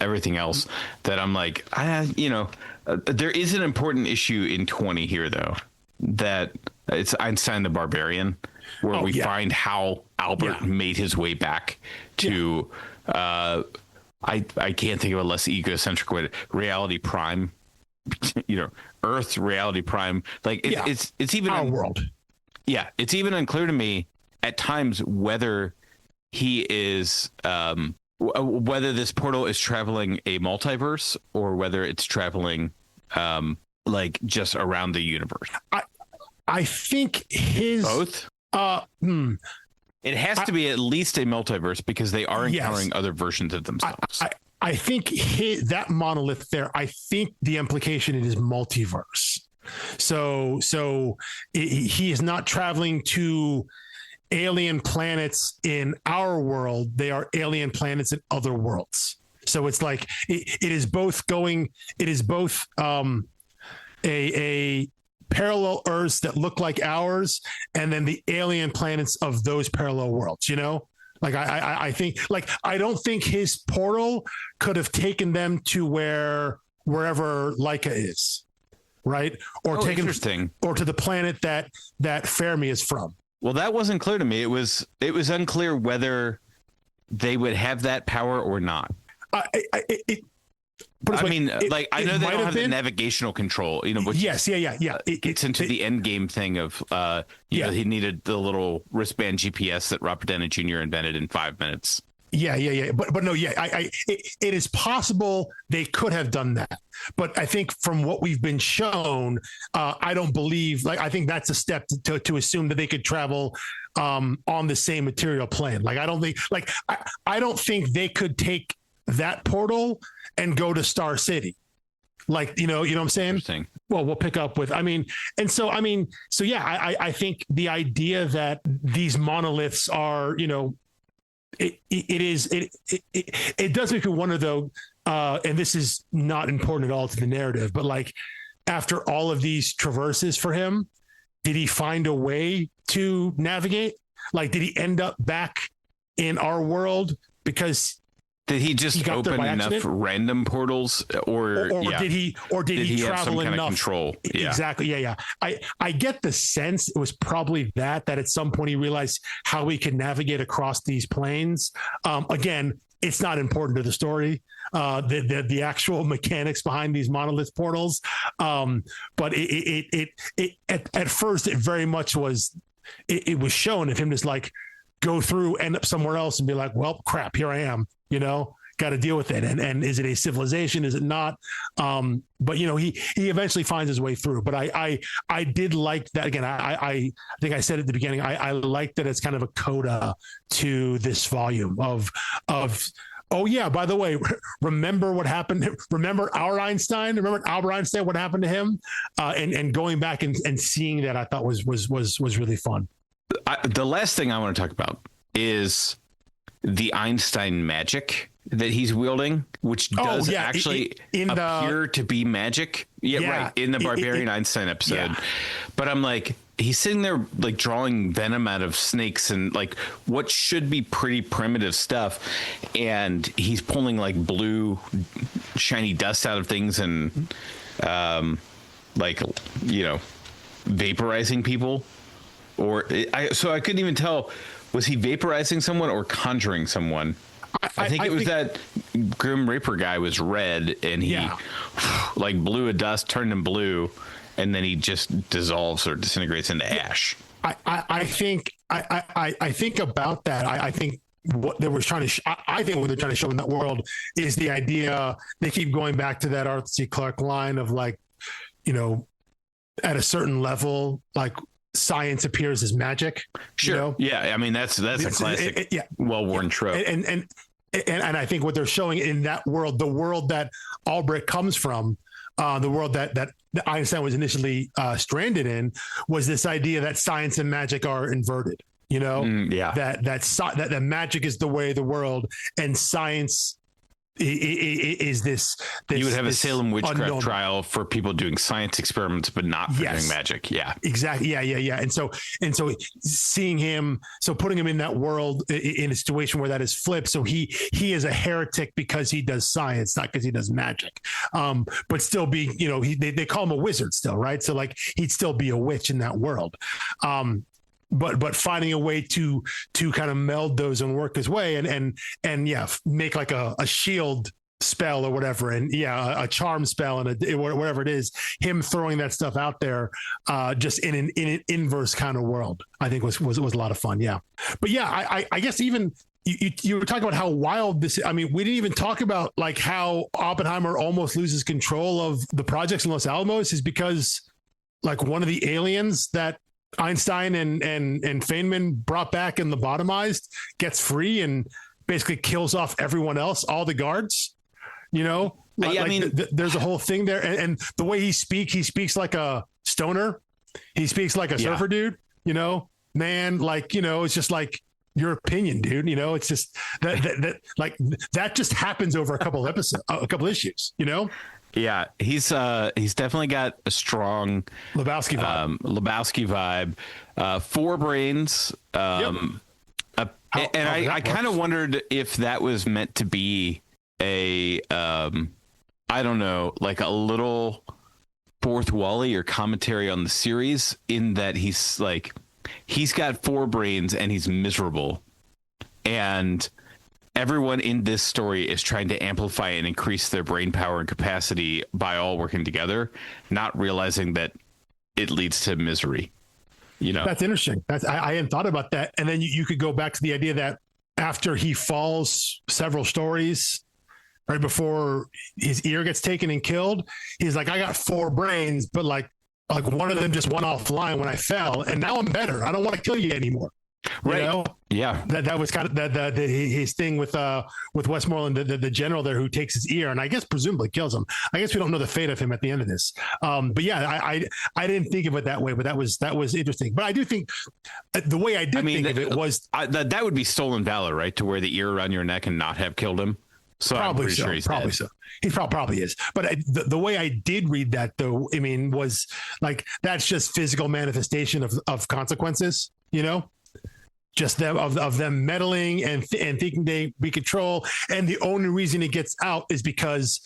everything else that I'm like, there is an important issue in 20 here, though, that it's Einstein the Barbarian, where we find how Albert made his way back to, I can't think of a less egocentric way, reality prime, Earth, reality prime. Like it's even our world. Yeah. It's even unclear to me at times whether he is, whether this portal is traveling a multiverse or whether it's traveling, like just around the universe. I think his both. It has to be at least a multiverse, because they are encountering other versions of themselves. I think that monolith there, I think the implication it is multiverse. So he is not traveling to alien planets in our world. They are alien planets in other worlds. So it's like it is both a parallel Earths that look like ours, and then the alien planets of those parallel worlds, Like I think, like, I don't think his portal could have taken them to wherever Laika is, right? Or or to the planet that Fermi is from. Well, that wasn't clear to me. It was unclear whether they would have that power or not. I know they don't have the navigational control, which it's into the end game thing of, he needed the little wristband GPS that Robert Downey Jr. invented in 5 minutes. But no, it is possible they could have done that. But I think from what we've been shown, I don't believe, I think that's a step to assume that they could travel on the same material plane. I don't think they could take that portal and go to Star City. You know what I'm saying? Well, we'll pick up with, I think the idea that these monoliths are, it does make me wonder, though, and this is not important at all to the narrative, but after all of these traverses for him, did he find a way to navigate? Did he end up back in our world because did he just open enough random portals, or did he travel have some kind enough? Of control? Yeah. Exactly. Yeah. I get the sense it was probably that at some point he realized how he could navigate across these planes. Again, it's not important to the story, the actual mechanics behind these monolith portals. But it at first it very much was. It was shown of him just go through, end up somewhere else, and be like, well, crap, here I am. got to deal with it. And is it a civilization? Is it not? But he eventually finds his way through. But I did like that. Again, I think I said at the beginning, I like that it's kind of a coda to this volume of oh yeah, by the way, remember what happened? Remember our Einstein? Remember Albert Einstein? What happened to him? And going back and seeing that, I thought was really fun. The last thing I want to talk about is the Einstein magic that he's wielding, which does actually appear to be magic. Yeah, right. In the Barbarian Einstein episode. Yeah. But I'm like, he's sitting there like drawing venom out of snakes and like what should be pretty primitive stuff. And he's pulling like blue shiny dust out of things and vaporizing people. So I couldn't even tell, was he vaporizing someone or conjuring someone? I think it was that Grim Reaper guy was red and he like blew a dust, turned him blue, and then he just dissolves or disintegrates into ash. I think about that. I think what they were trying to I think what they're trying to show in that world is the idea. They keep going back to that Arthur C. Clarke line of like, at a certain level, like science appears as magic. Sure. Yeah. I mean, that's a classic, well-worn trope. And I think what they're showing in that world, the world that Albrecht comes from, the world that Einstein was initially stranded in, was this idea that science and magic are inverted. That magic is the way of the world, and science is this you would have a Salem witchcraft trial for people doing science experiments but not for doing magic. Exactly. Yeah. And so seeing him, so putting him in that world in a situation where that is flipped, so he is a heretic because he does science, not because he does magic, but still be, they call him a wizard still, right? So like he'd still be a witch in that world. But finding a way to kind of meld those and work his way and make like a shield spell or whatever, and a charm spell and whatever it is, him throwing that stuff out there, just in an inverse kind of world, I think was a lot of fun. Yeah, but I guess even you were talking about how wild this. I mean, we didn't even talk about like how Oppenheimer almost loses control of the projects in Los Alamos is because like one of the aliens that Einstein and Feynman brought back and lobotomized gets free and basically kills off everyone else, all the guards, there's a whole thing there. And the way he speaks like a stoner. He speaks like a surfer dude, man, like, it's just like your opinion, dude, it's just that just happens over a couple issues, Yeah, he's definitely got a strong Lebowski vibe. 4 brains. I kind of wondered if that was meant to be a I don't know, like a little fourth Wall-E or commentary on the series, in that he's got 4 brains and he's miserable, and everyone in this story is trying to amplify and increase their brain power and capacity by all working together, not realizing that it leads to misery. That's interesting. I hadn't thought about that. And then you could go back to the idea that after he falls several stories, right before his ear gets taken and killed, he's like, I got 4 brains, but like one of them just went offline when I fell, and now I'm better. I don't want to kill you anymore. Right. Yeah. That was kind of his thing with Westmoreland, the general there who takes his ear and I guess presumably kills him. I guess we don't know the fate of him at the end of this. But yeah, I didn't think of it that way, but that was interesting. But I do think the way I think of it was that would be stolen valor, right? To wear the ear around your neck and not have killed him. So probably I'm pretty sure he's dead. He probably is. But the way I did read that, though, I mean, was like that's just physical manifestation of consequences, just them of them meddling and thinking they be control. And the only reason it gets out is because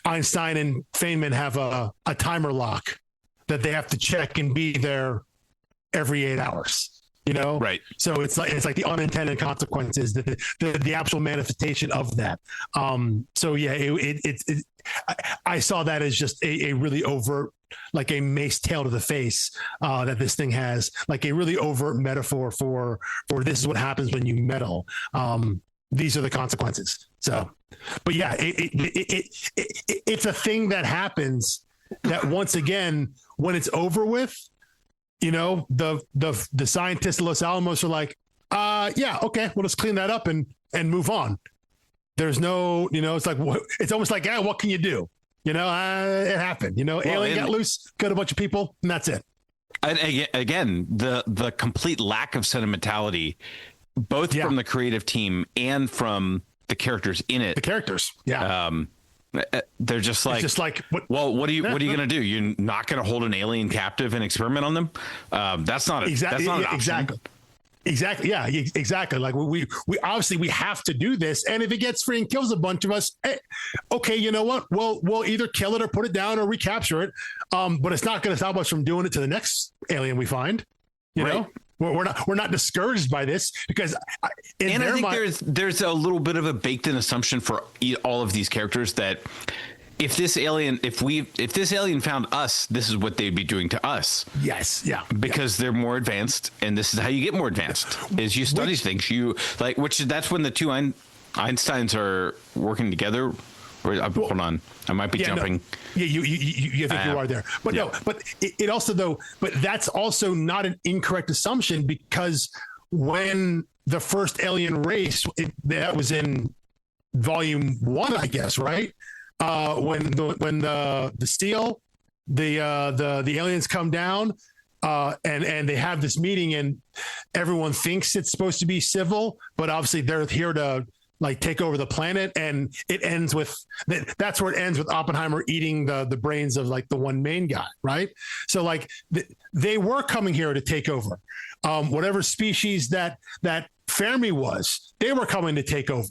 Einstein and Feynman have a timer lock that they have to check and be there every 8 hours. Right. So it's like the unintended consequences, that the actual manifestation of that. So yeah, I saw that as just a really overt, like a mace tail to the face, that this thing has, like a really overt metaphor for this is what happens when you meddle. these are the consequences. So, but yeah, it's a thing that happens that once again, when it's over with, the scientists at Los Alamos are like, yeah, okay, well, let's clean that up and move on. There's no, it's like, it's almost like, what can you do? It happened, alien got loose, killed a bunch of people, and that's it. And again, the complete lack of sentimentality, both from the creative team and from the characters in it. The characters. Yeah. They're just like, what are you going to do? You're not going to hold an alien captive and experiment on them. That's not exactly. That's not an exactly. Exactly. Yeah, exactly. Like we obviously we have to do this. And if it gets free and kills a bunch of us, okay, you know what? We'll either kill it or put it down or recapture it. But it's not going to stop us from doing it to the next alien we find. You know, we're not discouraged by this because I think there's a little bit of a baked in assumption for all of these characters that if this alien found us, this is what they'd be doing to us. Yes. Yeah. Because they're more advanced, and this is how you get more advanced is you study things. That's when the two Einsteins are working together. Hold on, I might be jumping. No. Yeah, you think you are there, but no. But it also but that's also not an incorrect assumption because when the first alien race, that was in volume 1, I guess, right? When the steel, the aliens come down, and they have this meeting, and everyone thinks it's supposed to be civil, but obviously they're here to like take over the planet, and it ends with that's where it ends with Oppenheimer eating the brains of like the one main guy, right? So like they were coming here to take over, whatever species that Fermi was, they were coming to take over,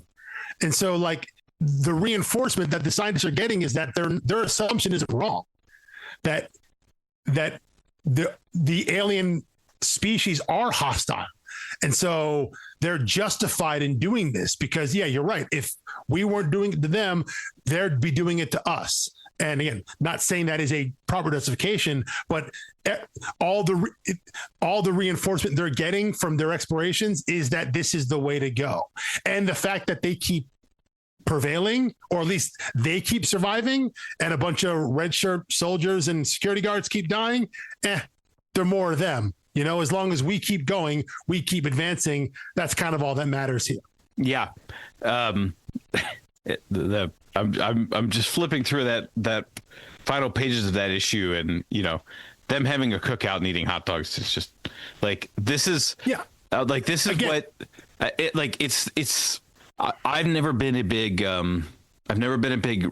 and so like. The reinforcement that the scientists are getting is that their assumption isn't wrong, that the alien species are hostile, and so they're justified in doing this because you're right. If we weren't doing it to them, they'd be doing it to us. And again, not saying that is a proper justification, but all the reinforcement they're getting from their explorations is that this is the way to go, and the fact that they keep prevailing, or at least they keep surviving, and a bunch of red shirt soldiers and security guards keep dying, they're more of them. As long as we keep going, we keep advancing, that's kind of all that matters here. Yeah. I'm just flipping through that final pages of that issue, and them having a cookout and eating hot dogs is just like, this is this is again, what it's I've never been a big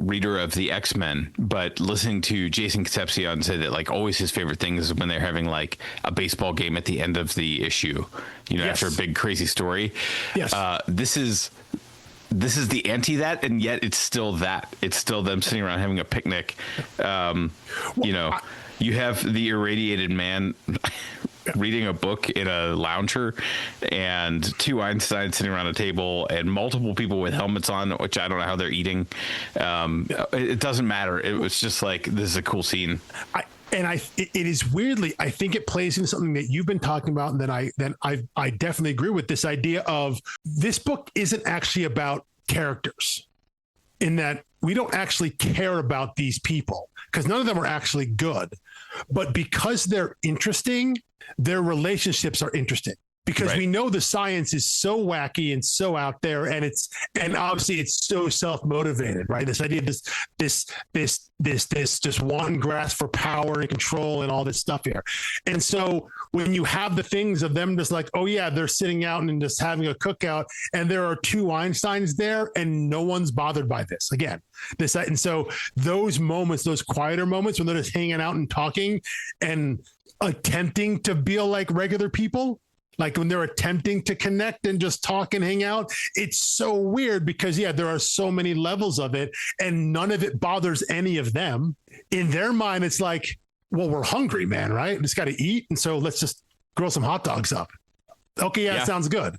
reader of the X-Men, but listening to Jason Concepcion say that like always his favorite thing is when they're having like a baseball game at the end of the issue, after a big crazy story. Yes. This is the anti that, and yet it's still that. It's still them sitting around having a picnic. You have the irradiated man reading a book in a lounger, and two Einsteins sitting around a table, and multiple people with helmets on, which I don't know how they're eating. It doesn't matter. It was just like, this is a cool scene. It is weirdly, I think it plays into something that you've been talking about, and then I definitely agree with this idea of this book isn't actually about characters, in that we don't actually care about these people because none of them are actually good, but because they're interesting, their relationships are interesting. Because we know the science is so wacky and so out there, and obviously it's so self-motivated, right? This idea of this just one grasp for power and control and all this stuff here. And so when you have the things of them just like, oh yeah, they're sitting out and just having a cookout, and there are two Einsteins there, and no one's bothered by this. Again, and so those moments, those quieter moments when they're just hanging out and talking and attempting to be like regular people. Like when they're attempting to connect and just talk and hang out, it's so weird because, there are so many levels of it and none of it bothers any of them. In their mind, it's like, well, we're hungry, man, right? We just got to eat. And so let's just grill some hot dogs up. Okay, yeah. It sounds good.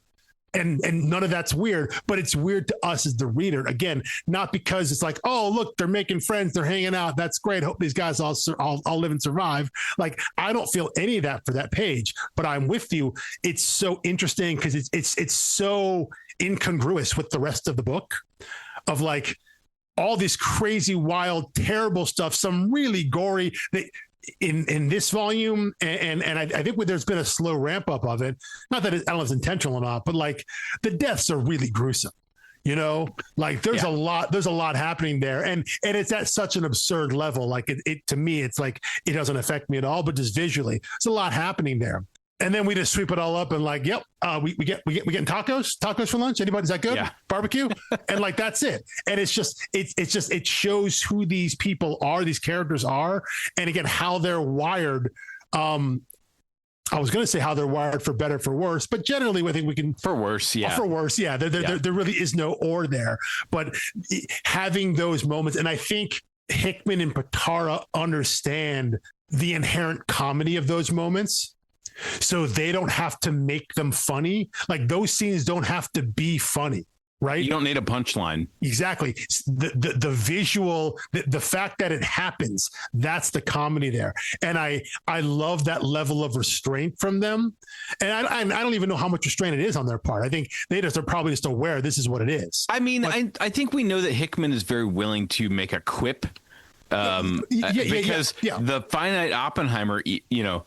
And none of that's weird, but it's weird to us as the reader. Again, not because it's like, oh, look, they're making friends, they're hanging out. That's great. Hope these guys all live and survive. Like, I don't feel any of that for that page, but I'm with you. It's so interesting because it's so incongruous with the rest of the book of like all this crazy, wild, terrible stuff. Some really gory in this volume, and I think there's been a slow ramp up of it. Not that I don't know if it's intentional or not, but like the deaths are really gruesome. You know, like there's a lot happening there, and it's at such an absurd level. Like it to me, it's like it doesn't affect me at all, but just visually, there's a lot happening there. And then we just sweep it all up and like, yep, we getting tacos for lunch. Anybody? Is that good? Yeah. Barbecue. And like, that's it. And it shows who these people are, these characters are. And again, how they're wired. I was going to say how they're wired for better, for worse, but generally I think we can for worse. Yeah. For worse. Yeah. There really is no or there, but having those moments. And I think Hickman and Pitarra understand the inherent comedy of those moments. So they don't have to make them funny. Like those scenes don't have to be funny, right? You don't need a punchline. Exactly. The visual, the fact that it happens, that's the comedy there. And I love that level of restraint from them. And I don't even know how much restraint it is on their part. I think they're probably just aware this is what it is. I mean, I think we know that Hickman is very willing to make a quip because the finite Oppenheimer, you know,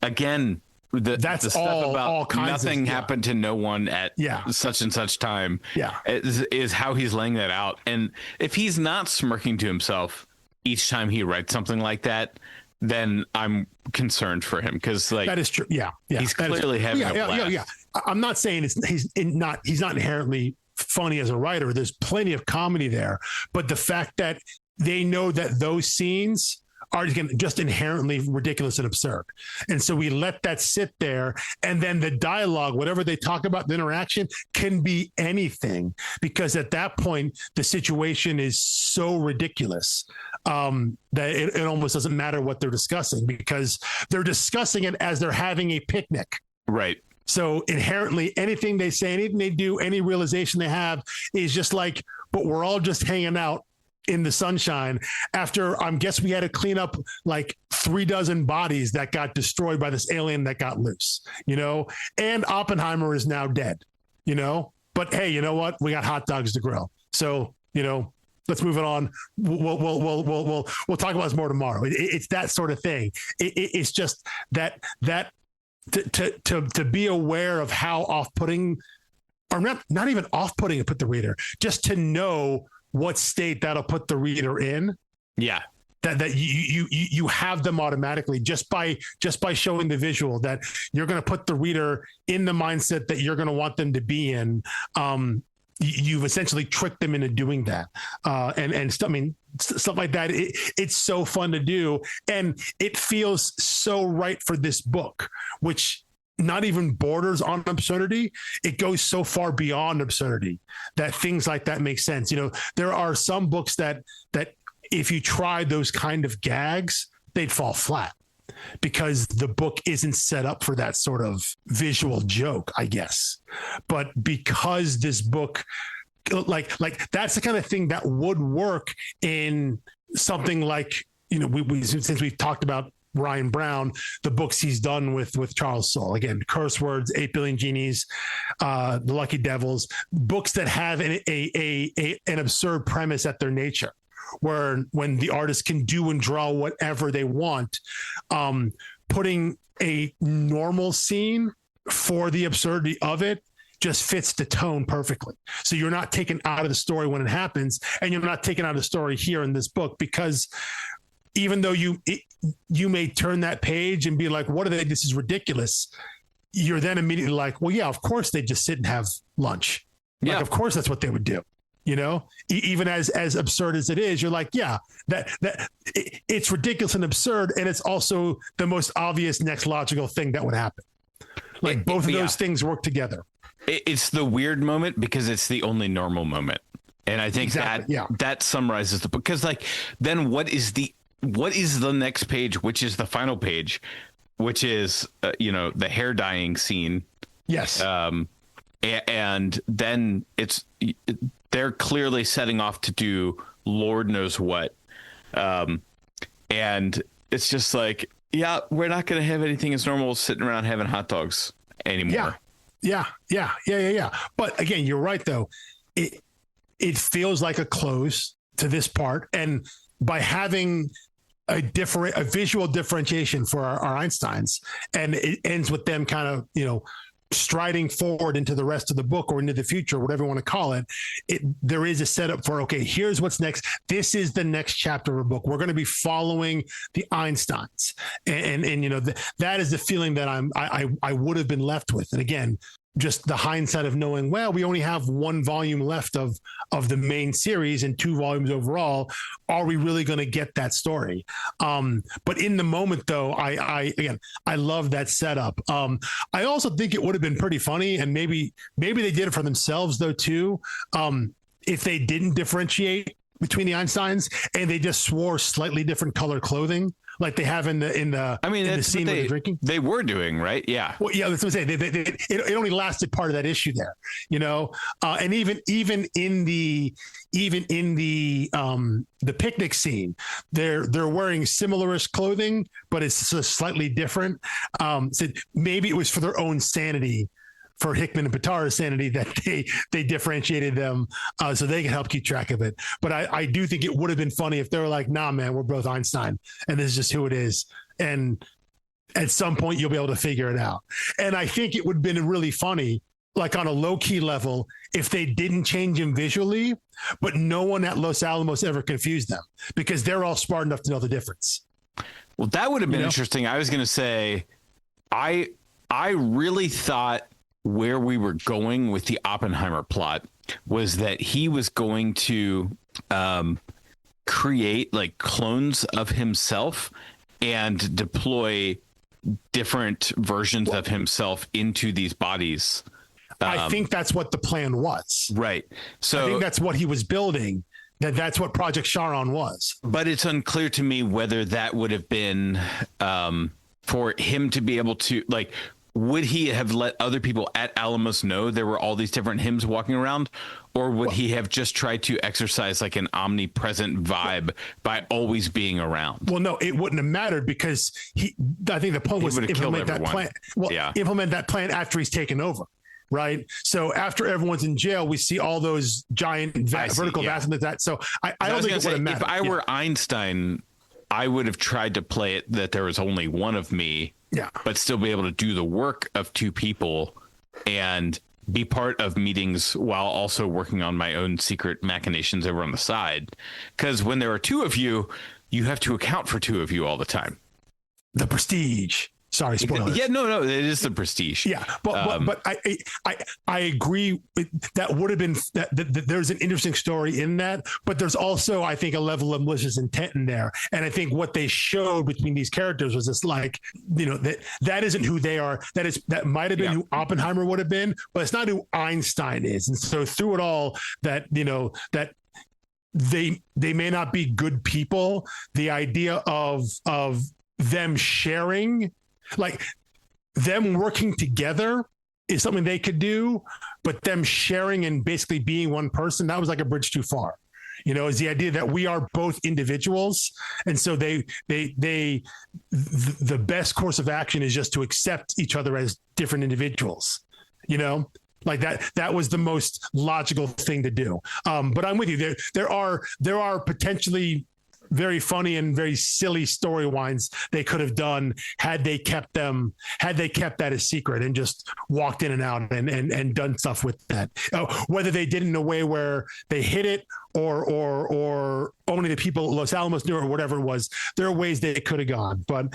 again, that's the stuff all kinds nothing happened to no one at such and such time. Yeah, is how he's laying that out. And if he's not smirking to himself each time he writes something like that, then I'm concerned for him because like that is true. Yeah, he's clearly having a blast. Yeah. I'm not saying he's not inherently funny as a writer. There's plenty of comedy there, but the fact that they know that those scenes are just inherently ridiculous and absurd. And so we let that sit there. And then the dialogue, whatever they talk about, the interaction can be anything, because at that point, the situation is so ridiculous that it almost doesn't matter what they're discussing, because they're discussing it as they're having a picnic. Right. So inherently, anything they say, anything they do, any realization they have is just like, but we're all just hanging out in the sunshine after guess we had to clean up like 36 bodies that got destroyed by this alien that got loose, you know, and Oppenheimer is now dead, you know, but hey, you know what? We got hot dogs to grill. So, you know, let's move it on. We'll talk about this more tomorrow. It's that sort of thing. It's just that to be aware of how off-putting, or not even off-putting to put the reader, just to know what state that'll put the reader in. Yeah. That you have them automatically just by showing the visual, that you're going to put the reader in the mindset that you're going to want them to be in. You've essentially tricked them into doing that. And stuff, I mean, stuff like that. It's so fun to do. And it feels so right for this book, which not even borders on absurdity. It goes so far beyond absurdity that things like that make sense. You know, there are some books that if you tried those kind of gags, they'd fall flat because the book isn't set up for that sort of visual joke, I guess. But because this book, like that's the kind of thing that would work in something like, you know, we since we've talked about Ryan Brown, the books he's done with Charles Soule, again, Curse Words, 8 Billion Genies, The Lucky Devils, books that have an absurd premise at their nature, where when the artist can do and draw whatever they want, putting a normal scene for the absurdity of it just fits the tone perfectly. So you're not taken out of the story when it happens, and you're not taken out of the story here in this book, because even though you may turn that page and be like, what are they? This is ridiculous. You're then immediately like, well, yeah, of course they just sit and have lunch. Like, of course that's what they would do. You know, even as absurd as it is, you're like, yeah, it's ridiculous and absurd. And it's also the most obvious next logical thing that would happen. Like both of those things work together. It's the weird moment because it's the only normal moment. And I think that summarizes the book. Because like, then what is the next page, which is the final page, which is, the hair dyeing scene. Yes. and then they're clearly setting off to do Lord knows what. And it's just like, yeah, we're not going to have anything as normal as sitting around having hot dogs anymore. Yeah. But again, you're right though. It feels like a close to this part, and by having a visual differentiation for our Einsteins, and it ends with them kind of, striding forward into the rest of the book or into the future, whatever you want to call it. There is a setup for, okay, here's what's next. This is the next chapter of a book. We're going to be following the Einsteins, and that is the feeling that I would have been left with. And again, just the hindsight of knowing, well, we only have one volume left of the main series and 2 volumes overall. Are we really going to get that story? But in the moment, though, I love that setup. I also think it would have been pretty funny, and maybe they did it for themselves, though, too. If they didn't differentiate between the Einsteins and they just wore slightly different color clothing, like they have in the scene where they're drinking. They were doing, right? Yeah. Well, yeah, that's what I'm saying. It only lasted part of that issue there, and even in the picnic scene, they're wearing similar-ish clothing, but it's just slightly different. So maybe it was for their own sanity, for Hickman and Pitarra's sanity, that they differentiated them so they can help keep track of it. But I do think it would have been funny if they were like, nah, man, we're both Einstein, and this is just who it is. And at some point, you'll be able to figure it out. And I think it would have been really funny, like on a low-key level, if they didn't change him visually, but no one at Los Alamos ever confused them, because they're all smart enough to know the difference. Well, that would have been interesting. I was going to say, I really thought where we were going with the Oppenheimer plot was that he was going to create like clones of himself and deploy different versions of himself into these bodies. I think that's what the plan was. Right. So I think that's what he was building. That's what Project Charon was. But it's unclear to me whether that would have been for him to be able to, like, would he have let other people at Alamos know there were all these different hymns walking around, or would he have just tried to exercise like an omnipresent vibe by always being around? Well, no, it wouldn't have mattered, because I think the point was to implement that plan. Well, implement that plan after he's taken over. Right. So after everyone's in jail, we see all those giant vertical vats like that. So I don't think it would have mattered. If I were Einstein, I would have tried to play it that there was only one of me. Yeah, but still be able to do the work of 2 people and be part of meetings while also working on my own secret machinations over on the side. Because when there are 2 of you, you have to account for 2 of you all the time. The prestige. Sorry, spoilers. Yeah, no, it is the prestige. Yeah, but I agree. That would have been that there's an interesting story in that, but there's also, I think, a level of malicious intent in there. And I think what they showed between these characters was this, like, that isn't who they are. That might have been who Oppenheimer would have been, but it's not who Einstein is. And so through it all, that they may not be good people. The idea of them sharing, like them working together, is something they could do, but them sharing and basically being one person, that was like a bridge too far. Is the idea that we are both individuals, and so the best course of action is just to accept each other as different individuals. Like that was the most logical thing to do. But I'm with you. There are potentially very funny and very silly storylines they could have done had they kept that a secret and just walked in and out and done stuff with that. Whether they did it in a way where they hid it or only the people at Los Alamos knew, or whatever it was, there are ways they could have gone. But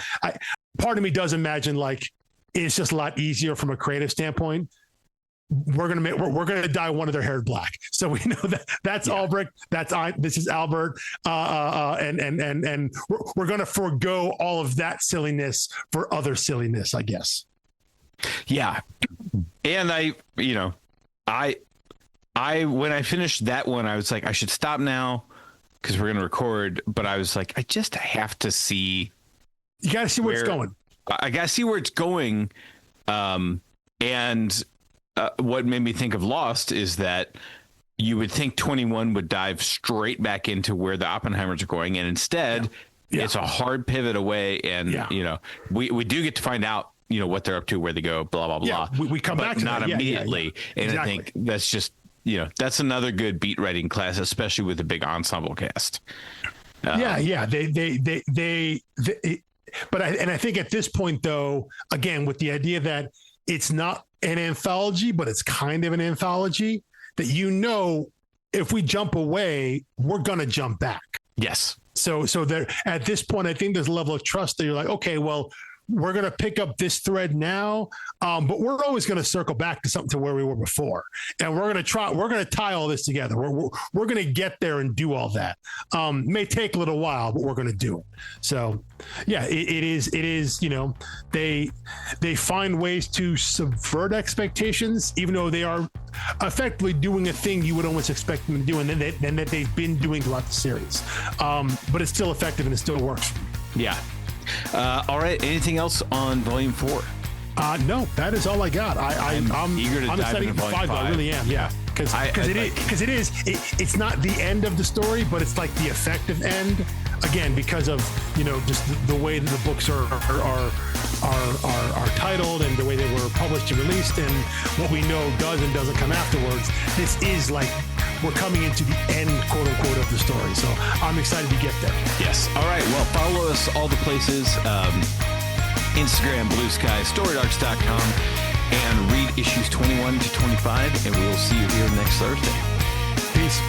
part of me does imagine, like, it's just a lot easier from a creative standpoint. We're gonna dye one of their hair black, so we know that's Albrecht. This is Albert, and we're gonna forego all of that silliness for other silliness, I guess. Yeah, and I when I finished that one, I was like, I should stop now because we're gonna record. But I was like, I just have to see. You gotta see where it's going. I gotta see where it's going, and what made me think of Lost is that you would think 21 would dive straight back into where the Oppenheimers are going, and instead it's a hard pivot away. And you know, we do get to find out, you know, what they're up to, where they go, blah blah blah. We come back to not that. immediately. And exactly. I think that's just, you know, that's another good beat writing class, especially with a big ensemble cast. But I think at this point, though, again, with the idea that it's not an anthology, but it's kind of an anthology, that, you know, if we jump away, we're going to jump back. Yes. So there, at this point, I think there's a level of trust that you're like, okay, well, we're going to pick up this thread now, but we're always going to circle back to something, to where we were before, and we're going to tie all this together. We're going to get there and do all that. May take a little while, but we're going to do it. So yeah, it is, you know, they find ways to subvert expectations, even though they are effectively doing a thing you would almost expect them to do, and then that they've been doing throughout the series. But it's still effective and it still works. Yeah. All right. Anything else on Volume 4? No, that is all I got. I'm eager to dive into Volume 5. I really am. Yeah, because it's not the end of the story, but it's like the effective end. Again, because of, you know, just the way that the books are titled and the way they were published and released, and what we know does and doesn't come afterwards. This is like, we're coming into the end, quote unquote, of the story. So I'm excited to get there. Yes. All right. Well, follow us all the places. Instagram, Blue Sky, StoryDarks.com, and read issues 21 to 25. And we will see you here next Thursday. Peace.